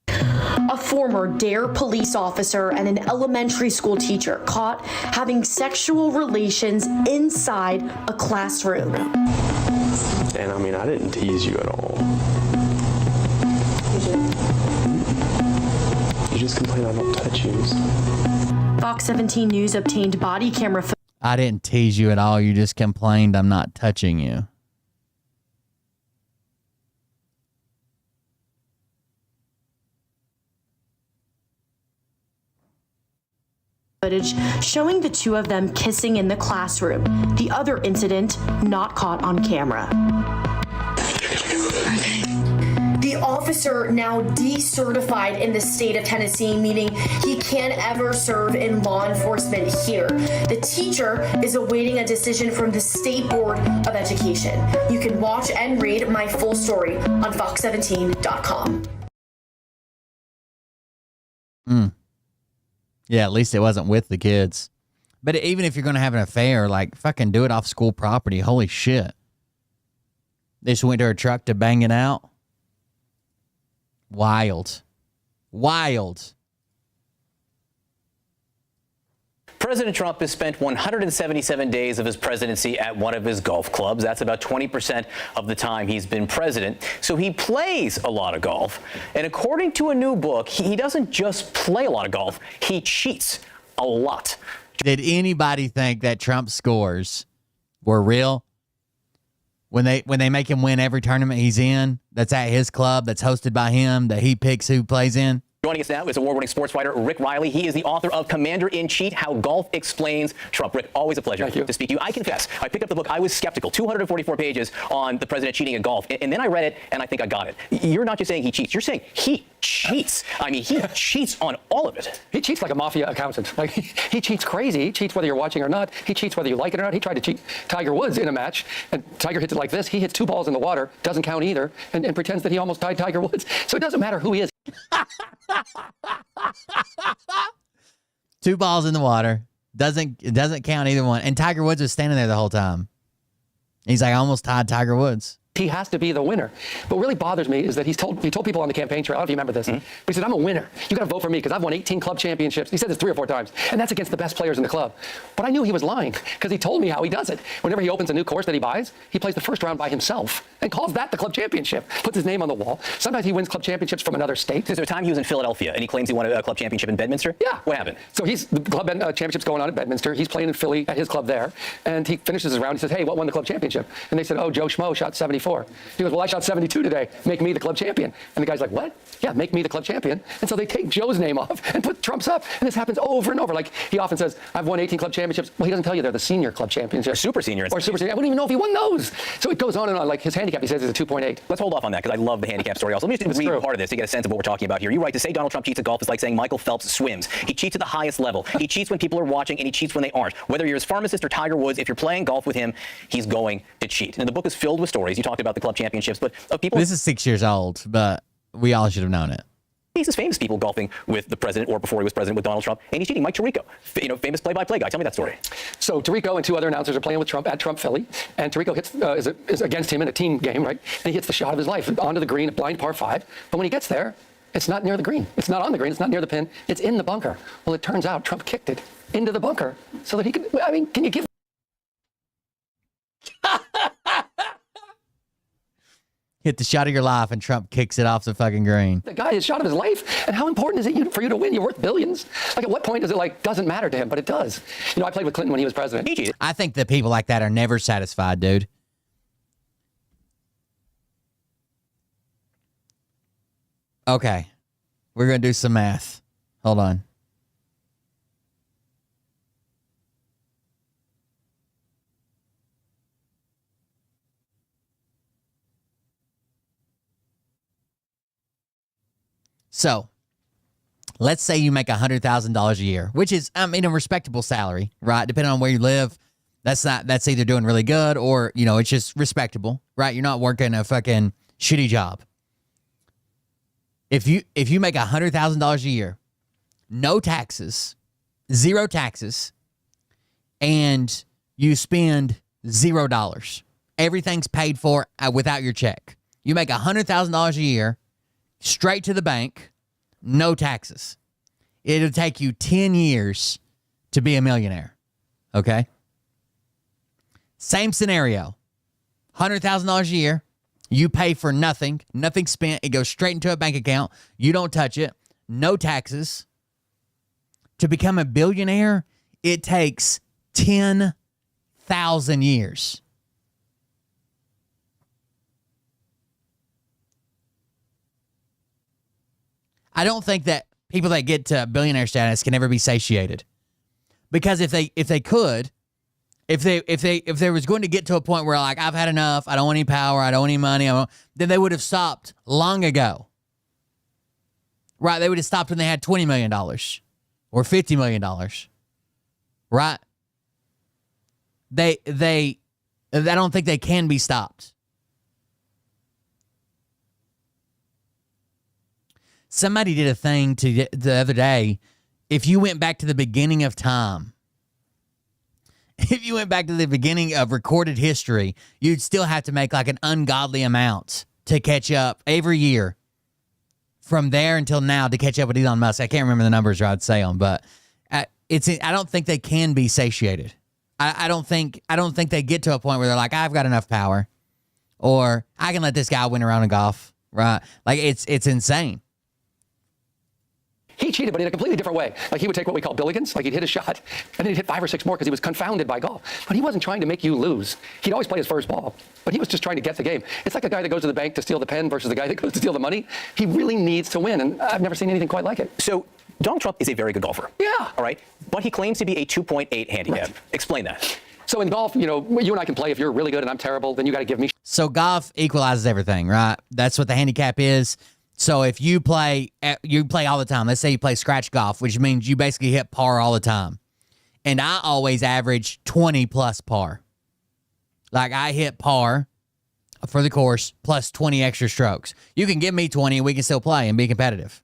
A former DARE police officer and an elementary school teacher caught having sexual relations inside a classroom. And I mean, I didn't tease you at all. You just complain I don't touch you. Fox 17 News obtained body camera footage. I didn't tease you at all. You just complained I'm not touching you. Footage showing the two of them kissing in the classroom. The other incident not caught on camera. The officer now decertified in the state of Tennessee, meaning he can't ever serve in law enforcement here. The teacher is awaiting a decision from the State Board of Education. You can watch and read my full story on fox17.com. Yeah, at least it wasn't with the kids. But even if you're going to have an affair, like, fucking do it off school property. Holy shit. They just went to her truck to bang it out. Wild. Wild. President Trump has spent 177 days of his presidency at one of his golf clubs. That's about 20% of the time he's been president. So he plays a lot of golf. And according to a new book, he doesn't just play a lot of golf, he cheats a lot. Did anybody think that Trump's scores were real? When they make him win every tournament he's in, that's at his club, that's hosted by him, that he picks who plays in? Joining us now is award-winning sports writer Rick Riley. He is the author of Commander-in-Chief, How Golf Explains Trump. Rick, always a pleasure to speak to you. I confess, I picked up the book. I was skeptical. 244 pages on the president cheating at golf. And then I read it, and I think I got it. You're not just saying he cheats. You're saying he cheats. I mean, he cheats on all of it. He cheats like a mafia accountant. Like, he cheats crazy. He cheats whether you're watching or not. He cheats whether you like it or not. He tried to cheat Tiger Woods in a match, and Tiger hits it like this. He hits two balls in the water, doesn't count either, and pretends that he almost tied Tiger Woods. So it doesn't matter who he is. Two balls in the water. Doesn't count either one. And Tiger Woods was standing there the whole time. He's like, I almost tied Tiger Woods. He has to be the winner. But what really bothers me is that he told people on the campaign trail, I don't know if you remember this, he said, I'm a winner. You got to vote for me because I've won 18 club championships. He said this 3 or 4 times. And that's against the best players in the club. But I knew he was lying because he told me how he does it. Whenever he opens a new course that he buys, he plays the first round by himself and calls that the club championship. Puts his name on the wall. Sometimes he wins club championships from another state. There's a time he was in Philadelphia and he claims he won a club championship in Bedminster? Yeah. What happened? So the club championship's going on at Bedminster. He's playing in Philly at his club there. And he finishes his round. He says, hey, what won the club championship? And they said, oh, Joe Schmo shot 74. He goes, well, I shot 72 today. Make me the club champion. And the guy's like, what? Yeah, make me the club champion. And so they take Joe's name off and put Trump's up. And this happens over and over. Like, he often says, I've won 18 club championships. Well, he doesn't tell you they're the senior club championships. Or super senior. Or super senior. I wouldn't even know if he won those. So it goes on and on. Like, his handicap, he says, is a 2.8. Let's hold off on that because I love the handicap story also. Let me just read part of this to get a sense of what we're talking about here. You write, to say Donald Trump cheats at golf is like saying Michael Phelps swims. He cheats at the highest level. He cheats when people are watching and he cheats when they aren't. Whether you're his pharmacist or Tiger Woods, if you're playing golf with him, he's going to cheat. And the book is filled with stories. You talked about the club championships, but of people... This is 6 years old, but we all should have known it. He's famous people golfing with the president or before he was president with Donald Trump, and he's cheating. Mike Tirico, famous play-by-play guy. Tell me that story. So Tirico and 2 other announcers are playing with Trump at Trump Philly, and Tirico hits is against him in a team game, right? And he hits the shot of his life onto the green, a blind par 5. But when he gets there, it's not near the green. It's not on the green. It's not near the pin. It's in the bunker. Well, it turns out Trump kicked it into the bunker so that he could. I mean, can you give? hit the shot of your life, and Trump kicks it off the fucking green. The guy is shot of his life. And how important is it for you to win? You're worth billions. Like, at what point does it, like, doesn't matter to him? But it does. You know, I played with Clinton when he was president. I think that people like that are never satisfied, dude. Okay. We're going to do some math. Hold on. So, let's say you make $100,000 a year, which is, I mean, a respectable salary, right? Depending on where you live, that's either doing really good or, you know, it's just respectable, right? You're not working a fucking shitty job. If you make $100,000 a year, no taxes, zero taxes, and you spend $0, everything's paid for without your check. You make $100,000 a year, straight to the bank, no taxes. It'll take you 10 years to be a millionaire. Okay? Same scenario. $100,000 a year. You pay for nothing. Nothing spent. It goes straight into a bank account. You don't touch it. No taxes. To become a billionaire, it takes 10,000 years. I don't think that people that get to billionaire status can ever be satiated, because if they could, if they was going to get to a point where, like, I've had enough, I don't want any power, I don't want any money, then they would have stopped long ago. Right? They would have stopped when they had $20 million or $50 million. Right? I don't think they can be stopped. Somebody did a thing the other day. If you went back to the beginning of time, if you went back to the beginning of recorded history, you'd still have to make like an ungodly amount to catch up every year from there until now to catch up with Elon Musk. I can't remember the numbers, or I'd say them, but I don't think they can be satiated. I don't think they get to a point where they're like, I've got enough power, or I can let this guy win around in golf. Right? Like, it's insane. He cheated, but in a completely different way. Like, he would take what we call billigans, like he'd hit a shot, and then he'd hit 5 or 6 more because he was confounded by golf. But he wasn't trying to make you lose. He'd always play his first ball, but he was just trying to get the game. It's like a guy that goes to the bank to steal the pen versus the guy that goes to steal the money. He really needs to win, and I've never seen anything quite like it. So Donald Trump is a very good golfer. Yeah. All right. But he claims to be a 2.8 handicap. Right. Explain that. So in golf, you know, you and I can play. If you're really good and I'm terrible, then you got to give me. So golf equalizes everything, right? That's what the handicap is. So if you play all the time. Let's say you play scratch golf, which means you basically hit par all the time. And I always average 20 plus par. Like, I hit par for the course plus 20 extra strokes. You can give me 20 and we can still play and be competitive.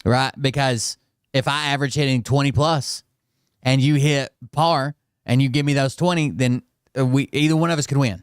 Right? Because if I average hitting 20 plus and you hit par and you give me those 20, then either one of us could win.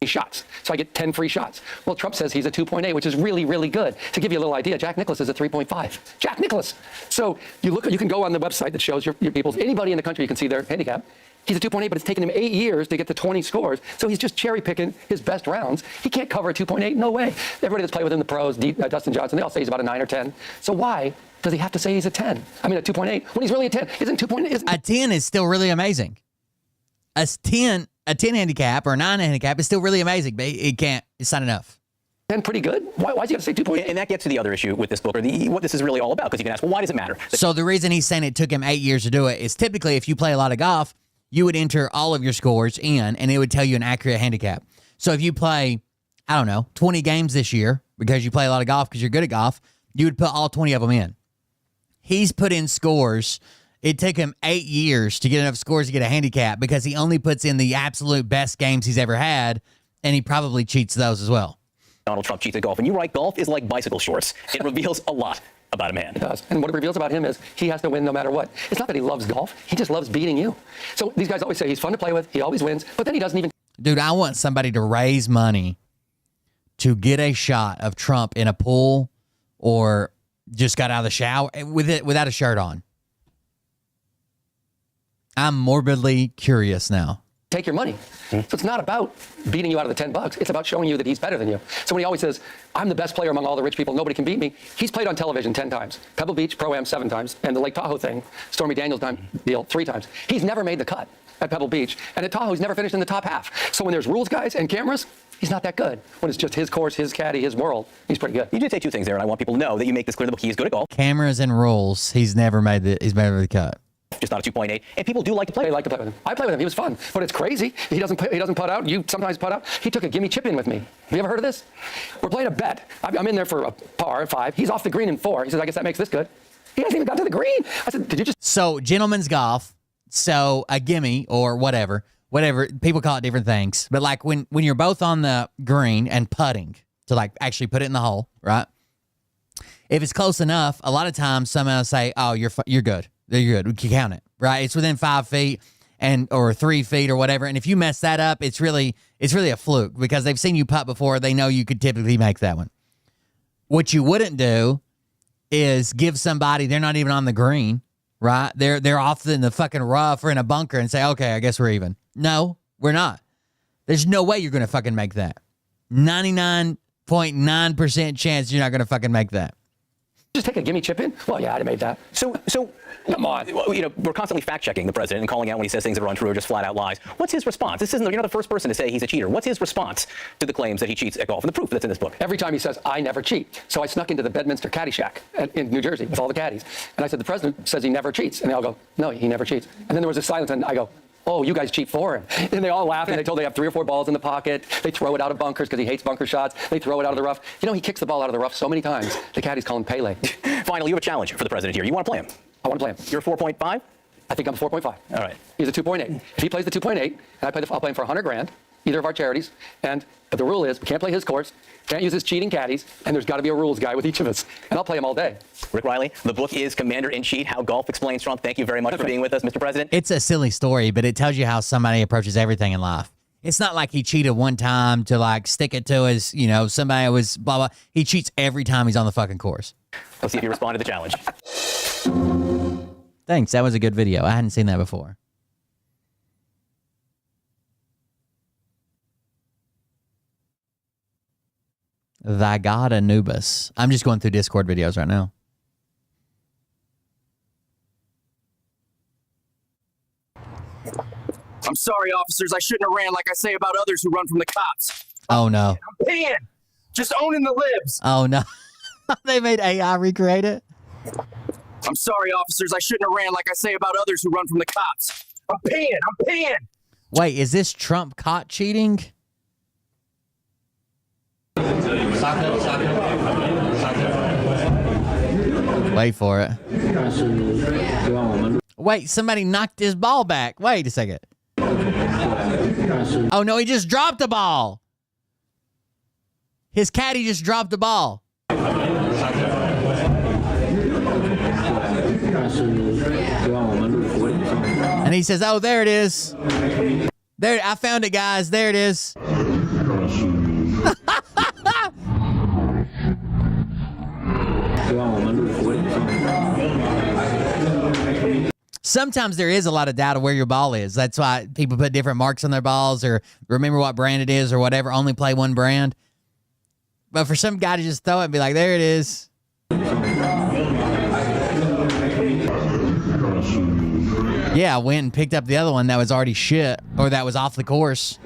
Shots. So I get 10 free shots. Well, Trump says he's a 2.8, which is really, really good. To give you a little idea, Jack Nicklaus is a 3.5. Jack Nicklaus. So you can go on the website that shows your people's, anybody in the country, you can see their handicap. He's a 2.8, but it's taken him 8 years to get to 20 scores. So he's just cherry picking his best rounds. He can't cover a 2.8. No way. Everybody that's played with him, the pros, Dustin Johnson, they all say he's about a 9 or 10. So why does he have to say he's a 10? I mean, a 2.8 when he's really a 10. Isn't 2.8? A 10 is still really amazing. A 10 handicap or a 9 handicap is still really amazing, but it's not enough. 10 pretty good? Why's he got to say 2.8? And that gets to the other issue with this book, or what this is really all about, because you can ask, well, why does it matter? So the reason he's saying it took him 8 years to do it is typically if you play a lot of golf, you would enter all of your scores in, and it would tell you an accurate handicap. So if you play, 20 games this year, because you play a lot of golf because you're good at golf, you would put all 20 of them in. He's put in scores. It took him 8 years to get enough scores to get a handicap because he only puts in the absolute best games he's ever had, and he probably cheats those as well. Donald Trump cheats at golf. And you're right, golf is like bicycle shorts. It reveals a lot about a man. It does. And what it reveals about him is he has to win no matter what. It's not that he loves golf. He just loves beating you. So these guys always say he's fun to play with. He always wins. But then he doesn't even... Dude, I want somebody to raise money to get a shot of Trump in a pool or just got out of the shower without a shirt on. I'm morbidly curious now. take your money. So it's not about beating you out of the $10. It's about showing you that he's better than you. So when he always says, I'm the best player among all the rich people, nobody can beat me, he's played on television 10 times. Pebble Beach, Pro-Am 7 times, and the Lake Tahoe thing, Stormy Daniels deal 3 times. He's never made the cut at Pebble Beach, and at Tahoe, he's never finished in the top half. So when there's rules guys and cameras, he's not that good. When it's just his course, his caddy, his world, he's pretty good. You did say 2 things there, and I want people to know that you make this clear in the book. He is good at golf. Cameras and rules. He's never made the cut. Just not a 2.8, and people do like to play. They like to play with him. I play with him. He was fun, but it's crazy. He doesn't putt out. You sometimes putt out. He took a gimme chip in with me. Have you ever heard of this? We're playing a bet. I'm in there for a par 5. He's off the green in 4. He says, I guess that makes this good. He hasn't even got to the green. I said, did you just? So gentlemen's golf. So a gimme or whatever. People call it different things. But like when you're both on the green and putting to like actually put it in the hole, right? If it's close enough, a lot of times someone will say, "Oh, you're good. You're good. We can count it, right? It's within 5 feet or 3 feet or whatever." And if you mess that up, it's really a fluke because they've seen you putt before. They know you could typically make that one. What you wouldn't do is give somebody they're not even on the green, right? They're off in the fucking rough or in a bunker and say, "Okay, I guess we're even." No, we're not. There's no way you're going to fucking make that. 99.9% chance you're not going to fucking make that. Just take a gimme chip in? Well, yeah, I'd have made that. So come on. You know, we're constantly fact-checking the president and calling out when he says things that are untrue or just flat-out lies. What's his response? You're not the first person to say he's a cheater. What's his response to the claims that he cheats at golf and the proof that's in this book? Every time he says, I never cheat. So I snuck into the Bedminster Caddy Shack in New Jersey with all the caddies. And I said, the president says he never cheats. And they all go, no, he never cheats. And then there was a silence, and I go, oh, you guys cheat for him. And they all laugh, and they told they have 3 or 4 balls in the pocket. They throw it out of bunkers because he hates bunker shots. They throw it out of the rough. You know, he kicks the ball out of the rough so many times, the caddies call him Pele. Finally, you have a challenge for the president here. You want to play him? I want to play him. You're 4.5? I think I'm 4.5. All right. He's a 2.8. If he plays the 2.8, and I'll play him for $100,000, either of our charities. And the rule is we can't play his course, can't use his cheating caddies, and there's got to be a rules guy with each of us. And I'll play him all day. Rick Riley, the book is Commander-in-Chief, How Golf Explains Trump. Thank you very much for being with us, Mr. President. It's a silly story, but it tells you how somebody approaches everything in life. It's not like he cheated one time to like stick it to his, somebody was blah, blah. He cheats every time he's on the fucking course. Let's see if you respond to the challenge. Thanks. That was a good video. I hadn't seen that before. Thy God Anubis. I'm just going through Discord videos right now. I'm sorry, officers. I shouldn't have ran like I say about others who run from the cops. Oh, no. I'm paying. Just owning the libs. Oh, no. They made AI recreate it? I'm sorry, officers. I shouldn't have ran like I say about others who run from the cops. I'm paying. Wait, is this Trump caught cheating? Wait for it. Wait, somebody knocked his ball back. Wait a second. Oh, no, he just dropped the ball. His caddy just dropped the ball. And he says, oh, there it is. There, I found it, guys. There it is. Sometimes there is a lot of doubt of where your ball is. That's why people put different marks on their balls or remember what brand it is or whatever. Only play one brand. But for some guy to just throw it and be like, there it is. Yeah, I went and picked up the other one that was already shit or that was off the course.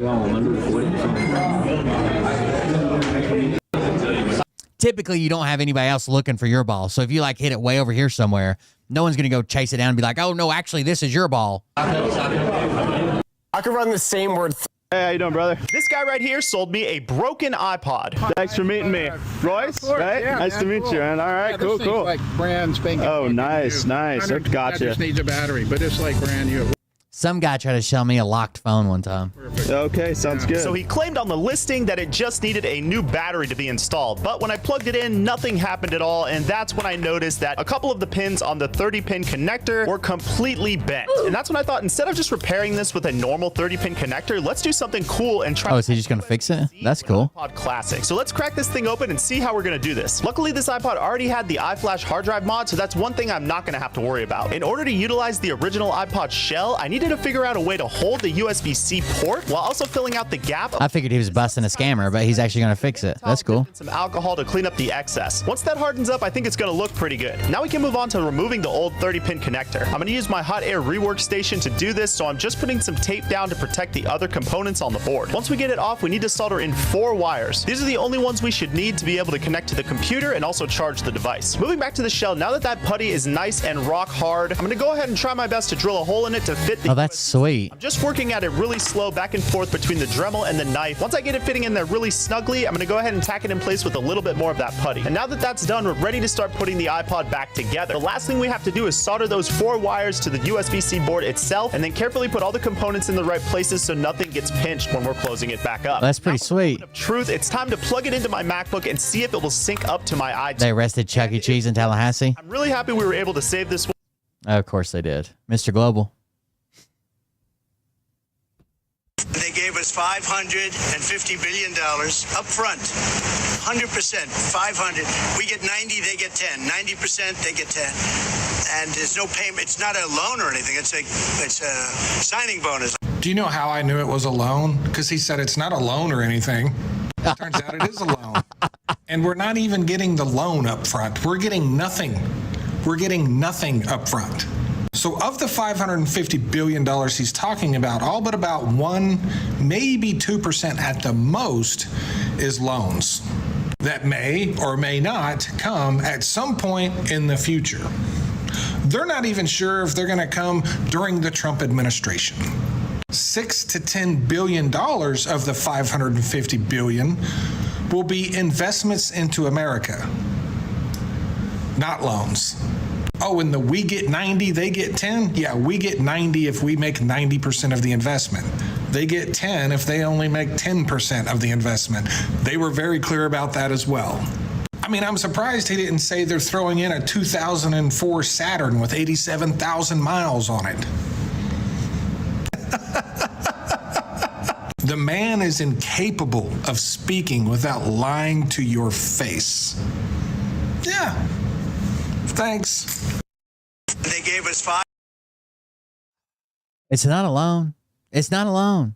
Typically, you don't have anybody else looking for your ball. So if you like hit it way over here somewhere, no one's going to go chase it down and be like, oh, no, actually, this is your ball. I could run the same word. Hey, how you doing, brother? This guy right here sold me a broken iPod. Thanks for meeting me. Royce, right? Yeah, nice to meet you, man. All right, yeah, cool. Like brand spanking. Oh, nice. Gotcha. Just needs a battery, but it's like brand new. Some guy tried to sell me a locked phone one time. Okay, sounds good. So he claimed on the listing that it just needed a new battery to be installed, but when I plugged it in, nothing happened at all, and that's when I noticed that a couple of the pins on the 30-pin connector were completely bent. And that's when I thought, instead of just repairing this with a normal 30-pin connector, let's do something cool and try. Oh, is he just going to fix it? That's cool. iPod Classic. So let's crack this thing open and see how we're going to do this. Luckily, this iPod already had the iFlash hard drive mod, so that's one thing I'm not going to have to worry about. In order to utilize the original iPod shell, I need to needed to figure out a way to hold the USB-C port while also filling out the gap. I figured he was busting a scammer, but he's actually going to fix it. That's cool. Some alcohol to clean up the excess. Once that hardens up, I think it's going to look pretty good. Now we can move on to removing the old 30-pin connector. I'm going to use my hot air rework station to do this, so I'm just putting some tape down to protect the other components on the board. Once we get it off, we need to solder in 4 wires. These are the only ones we should need to be able to connect to the computer and also charge the device. Moving back to the shell, now that that putty is nice and rock hard, I'm going to go ahead and try my best to drill a hole in it to fit the... Oh, that's sweet. I'm just working at it really slow back and forth between the Dremel and the knife. Once I get it fitting in there really snugly, I'm going to go ahead and tack it in place with a little bit more of that putty. And now that that's done, we're ready to start putting the iPod back together. The last thing we have to do is solder those 4 wires to the USB-C board itself, and then carefully put all the components in the right places so nothing gets pinched when we're closing it back up. That's pretty sweet. Truth, it's time to plug it into my MacBook and see if it will sync up to my iTunes. They arrested Chuck E. Cheese in Tallahassee. I'm really happy we were able to save this one. Of course they did. Mr. Global. They gave us $550 billion up front. 100%, 500. We get 90, they get 10. 90%, they get 10. And there's no payment. It's not a loan or anything. It's a signing bonus. Do you know how I knew it was a loan? Because he said it's not a loan or anything. Turns out it is a loan. And we're not even getting the loan up front. We're getting nothing. We're getting nothing up front. So of the $550 billion he's talking about, all but about 1, maybe 2% at the most is loans that may or may not come at some point in the future. They're not even sure if they're going to come during the Trump administration. $6 to $10 billion of the $550 billion will be investments into America, not loans. Oh, and we get 90, they get 10? Yeah, we get 90 if we make 90% of the investment. They get 10 if they only make 10% of the investment. They were very clear about that as well. I mean, I'm surprised he didn't say they're throwing in a 2004 Saturn with 87,000 miles on it. The man is incapable of speaking without lying to your face. Yeah. Thanks. They gave us 5. It's not a loan. It's not a loan.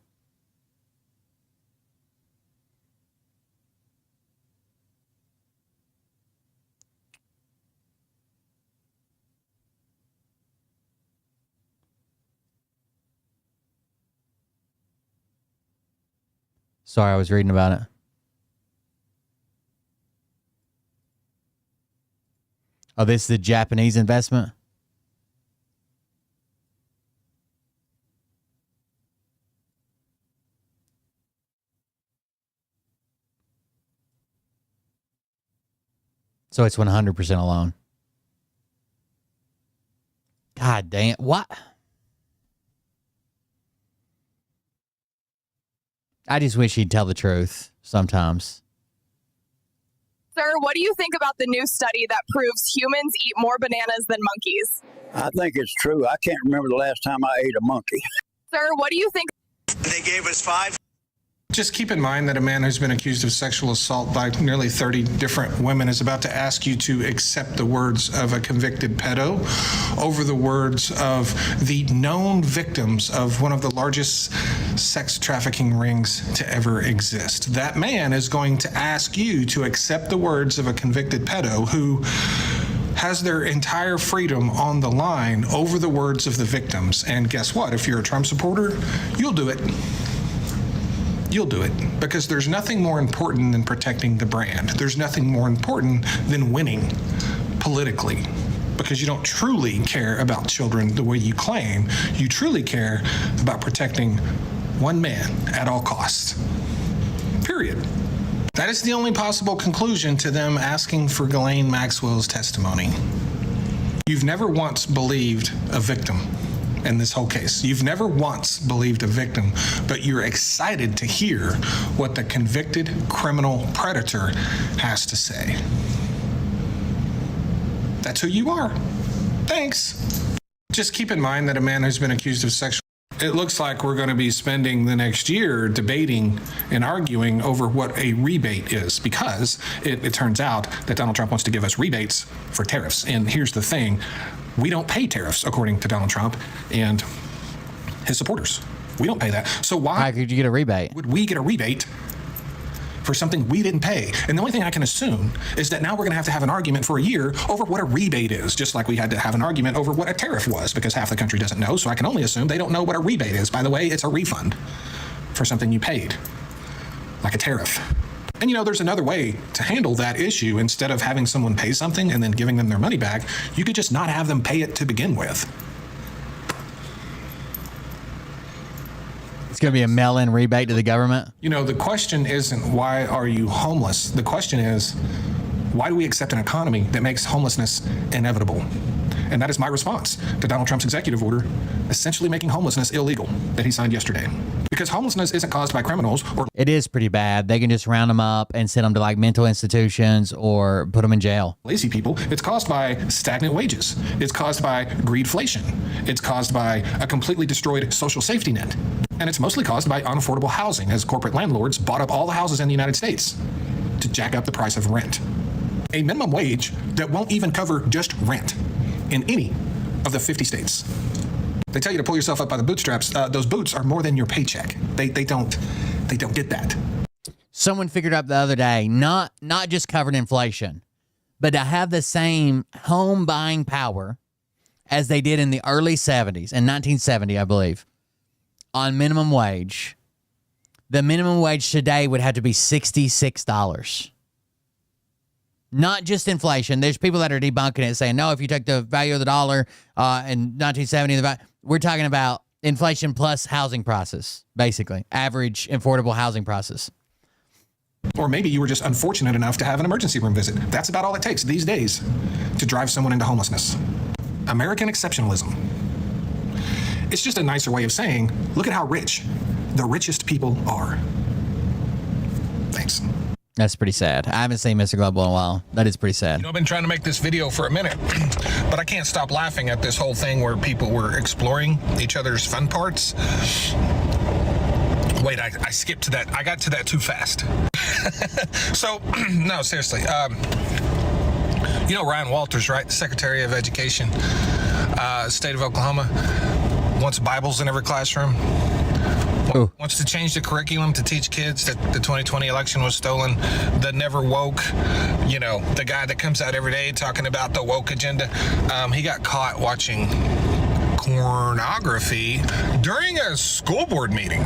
Sorry, I was reading about it. Oh, this is the Japanese investment? So it's 100% a loan. God damn. What? I just wish he'd tell the truth sometimes. Sir, what do you think about the new study that proves humans eat more bananas than monkeys? I think it's true. I can't remember the last time I ate a monkey. Sir, what do you think? They gave us 5. Just keep in mind that a man who's been accused of sexual assault by nearly 30 different women is about to ask you to accept the words of a convicted pedo over the words of the known victims of one of the largest sex trafficking rings to ever exist. That man is going to ask you to accept the words of a convicted pedo who has their entire freedom on the line over the words of the victims. And guess what? If you're a Trump supporter, you'll do it. You'll do it, because there's nothing more important than protecting the brand. There's nothing more important than winning politically, because you don't truly care about children the way you claim. You truly care about protecting one man at all costs. Period. That is the only possible conclusion to them asking for Ghislaine Maxwell's testimony. You've never once believed a victim in this whole case. You've never once believed a victim, but you're excited to hear what the convicted criminal predator has to say. That's who you are. Thanks. Just keep in mind that a man who's been accused of sexual... It looks like we're going to be spending the next year debating and arguing over what a rebate is, because it turns out that Donald Trump wants to give us rebates for tariffs. And here's the thing. We don't pay tariffs, according to Donald Trump, and his supporters. We don't pay that. So why could you get a rebate? Would we get a rebate for something we didn't pay? And the only thing I can assume is that now we're going to have an argument for a year over what a rebate is, just like we had to have an argument over what a tariff was, because half the country doesn't know. So I can only assume they don't know what a rebate is. By the way, it's a refund for something you paid, like a tariff. And there's another way to handle that issue. Instead of having someone pay something and then giving them their money back, you could just not have them pay it to begin with. It's going to be a mail-in rebate to the government? The question isn't why are you homeless? The question is, why do we accept an economy that makes homelessness inevitable? And that is my response to Donald Trump's executive order, essentially making homelessness illegal, that he signed yesterday. Because homelessness isn't caused by criminals or... It is pretty bad. They can just round them up and send them to mental institutions or put them in jail. Lazy people. It's caused by stagnant wages. It's caused by greedflation. It's caused by a completely destroyed social safety net. And it's mostly caused by unaffordable housing, as corporate landlords bought up all the houses in the United States to jack up the price of rent. A minimum wage that won't even cover just rent in any of the 50 states. They tell you to pull yourself up by the bootstraps. Those boots are more than your paycheck. They don't get that. Someone figured out the other day, not just covered inflation, but to have the same home buying power as they did in the early 70s, in 1970, I believe, on minimum wage. The minimum wage today would have to be $66. Not just inflation. There's people that are debunking it, saying, no, if you take the value of the dollar in 1970, we're talking about inflation plus housing prices, basically. Average affordable housing prices. Or maybe you were just unfortunate enough to have an emergency room visit. That's about all it takes these days to drive someone into homelessness. American exceptionalism. It's just a nicer way of saying, look at how rich the richest people are. Thanks. That's pretty sad. I haven't seen Mr. Global in a while. That is pretty sad. I've been trying to make this video for a minute, but I can't stop laughing at this whole thing where people were exploring each other's fun parts. Wait, I skipped to that. I got to that too fast. So, no, seriously. Ryan Walters, right? The Secretary of Education, state of Oklahoma, wants Bibles in every classroom. Wants to change the curriculum to teach kids that the 2020 election was stolen. The never woke, the guy that comes out every day talking about the woke agenda. He got caught watching pornography during a school board meeting.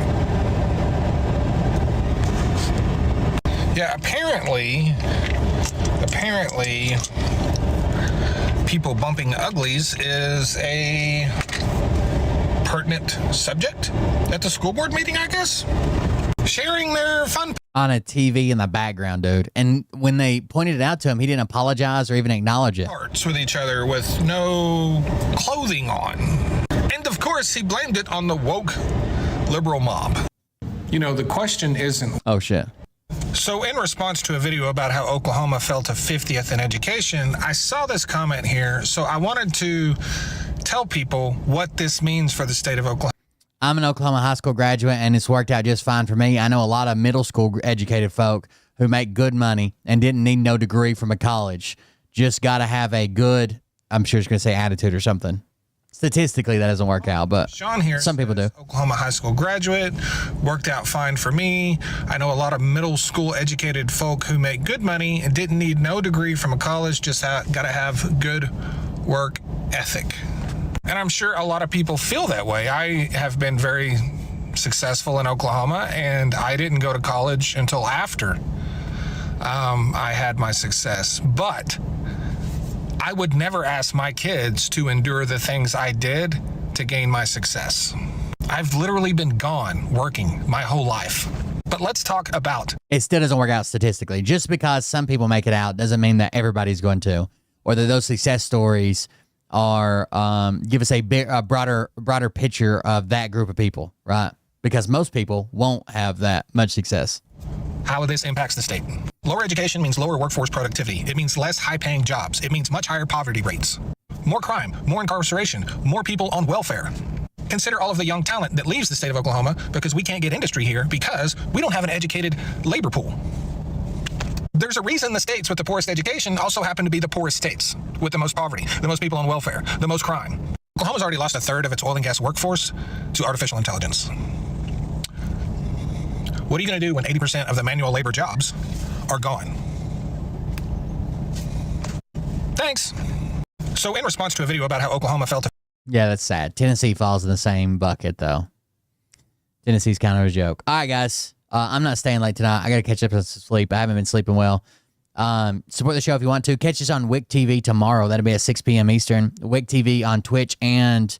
Yeah, apparently, people bumping uglies is a pertinent subject at the school board meeting, I guess. Sharing their fun on a TV in the background, dude. And when they pointed it out to him, he didn't apologize or even acknowledge it. Parts with each other with no clothing on. And of course, he blamed it on the woke liberal mob. The question isn't... Oh, shit. So in response to a video about how Oklahoma fell to 50th in education, I saw this comment here. So I wanted to tell people what this means for the state of Oklahoma. I'm an Oklahoma high school graduate, and it's worked out just fine for me. I know a lot of middle school educated folk who make good money and didn't need no degree from a college. Just got to have a good, I'm sure it's going to say attitude or something. Statistically, that doesn't work out, but Sean here some people do. Oklahoma high school graduate, worked out fine for me. I know a lot of middle school educated folk who make good money and didn't need no degree from a college, just got to have good work ethic. And I'm sure a lot of people feel that way. I have been very successful in Oklahoma, and I didn't go to college until after I had my success. But I would never ask my kids to endure the things I did to gain my success. I've literally been gone working my whole life. But let's talk about... It still doesn't work out statistically. Just because some people make it out doesn't mean that everybody's going to, or that those success stories are give us a broader picture of that group of people, right? Because most people won't have that much success. How this impacts the state. Lower education means lower workforce productivity. It means less high-paying jobs. It means much higher poverty rates. More crime, more incarceration, more people on welfare. Consider all of the young talent that leaves the state of Oklahoma because we can't get industry here because we don't have an educated labor pool. There's a reason the states with the poorest education also happen to be the poorest states with the most poverty, the most people on welfare, the most crime. Oklahoma's already lost a third of its oil and gas workforce to artificial intelligence. What are you going to do when 80% of the manual labor jobs are gone? Thanks. So in response to a video about how Oklahoma fell to... Yeah, that's sad. Tennessee falls in the same bucket, though. Tennessee's kind of a joke. All right, guys. I'm not staying late tonight. I got to catch up on some sleep. I haven't been sleeping well. Support the show if you want to. Catch us on WIC TV tomorrow. That'll be at 6 p.m. Eastern. WIC TV on Twitch and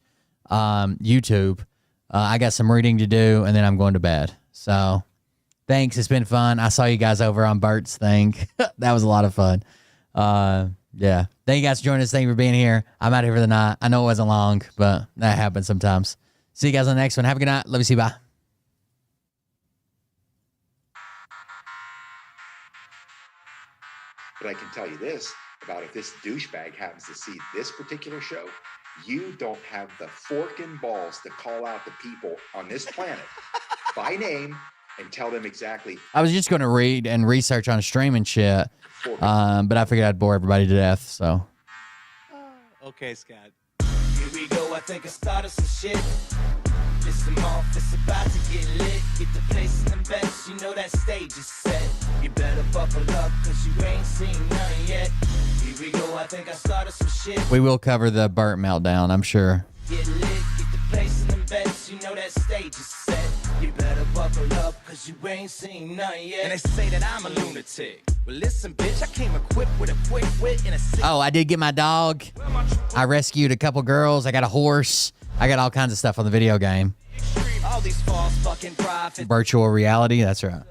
YouTube. I got some reading to do, and then I'm going to bed. So, thanks. It's been fun. I saw you guys over on Bert's thing. That was a lot of fun. Yeah. Thank you guys for joining us. Thank you for being here. I'm out here for the night. I know it wasn't long, but that happens sometimes. See you guys on the next one. Have a good night. Love you. See you. Bye. But I can tell you this about if this douchebag happens to see this particular show, you don't have the fork and balls to call out the people on this planet by name and tell them exactly. I was just going to read and research on streaming shit, but I figured I'd bore everybody to death, so. Okay, Scott. Here we go, I think I started some shit. Listen off, it's about to get lit. Get the place in the best, you know that stage is set. You better buckle up, cause you ain't seen none yet. Here we go, I think I started some shit. We will cover the Burt meltdown, I'm sure. Get lit, get the place in the best, you know that stage is set. You better buckle up, cause you ain't seen none yet. And they say that I'm a lunatic. Well, listen, bitch, I came equipped with a quick wit and a sick. Oh, I did get my dog. I rescued a couple girls. I got a horse. I got all kinds of stuff on the video game. All these false fucking prophets. Virtual reality, that's right.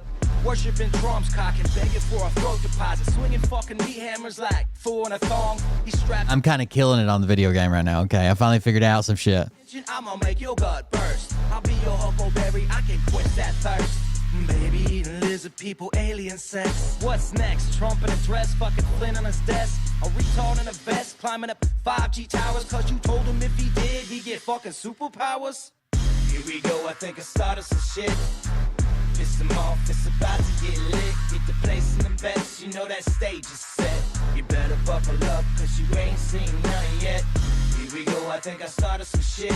Worshiping drums, cocking, begging for a throat deposit, swinging fucking meat hammers like four in a thong. He's strapped. I'm kind of killing it on the video game right now, okay? I finally figured out some shit. I'ma make your gut burst. I'll be your huckleberry, I can quench that thirst. Baby eating lizard people, alien sex. What's next? Trump in a dress, fucking Flynn on his desk. A retard in a vest, climbing up 5G towers. Cause you told him if he did, he'd get fucking superpowers. Here we go, I think I started some shit. Piss them off, it's about to get lit. Get the place in the best, you know that stage is set. You better buckle up, cause you ain't seen none yet. Here we go, I think I started some shit.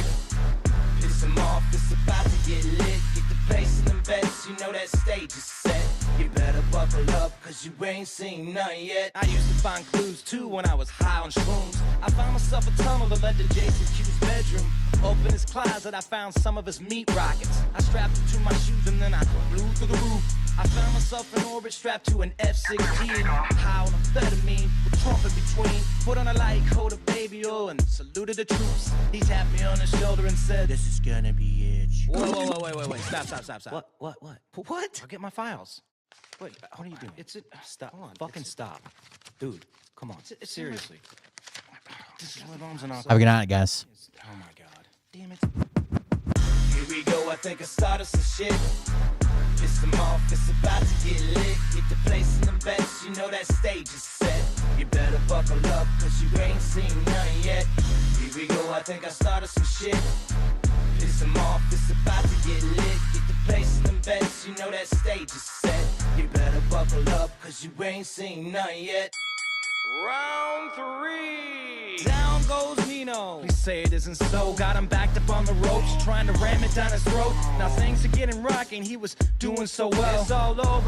Piss them off, it's about to get lit. Get the place in the best, you know that stage is set. You better buckle up, cause you ain't seen none yet. I used to find clues too when I was high on shrooms. I found myself a tunnel that led to Jason Q's bedroom. Open his closet, I found some of his meat rockets. I strapped it to my shoes and then I flew through the roof. I found myself in orbit strapped to an F-16. High on amphetamine, with Trump in between. Put on a light coat of baby oil and saluted the troops. He tapped me on the shoulder and said, "This is gonna be it." Whoa, wait. Stop. What? What? I'll get my files. Wait, what are you doing? Stop. Hold on. Fucking stop. Dude, come on. Seriously. Have a good night, guys. Oh my God. Damn it. Here we go, I think I started some shit. Piss them off, it's about to get lit. Get the place in the best, you know that stage is set. You better buckle up, cause you ain't seen none yet. Here we go, I think I started some shit. Piss them off, it's about to get lit. Get the place in the best, you know that stage is set. You better buckle up, cause you ain't seen none yet. Round 3. Down goes Nino. Please say it isn't so. Got him backed up on the ropes, trying to ram it down his throat. Now things are getting rocking. He was doing so well. It's all over.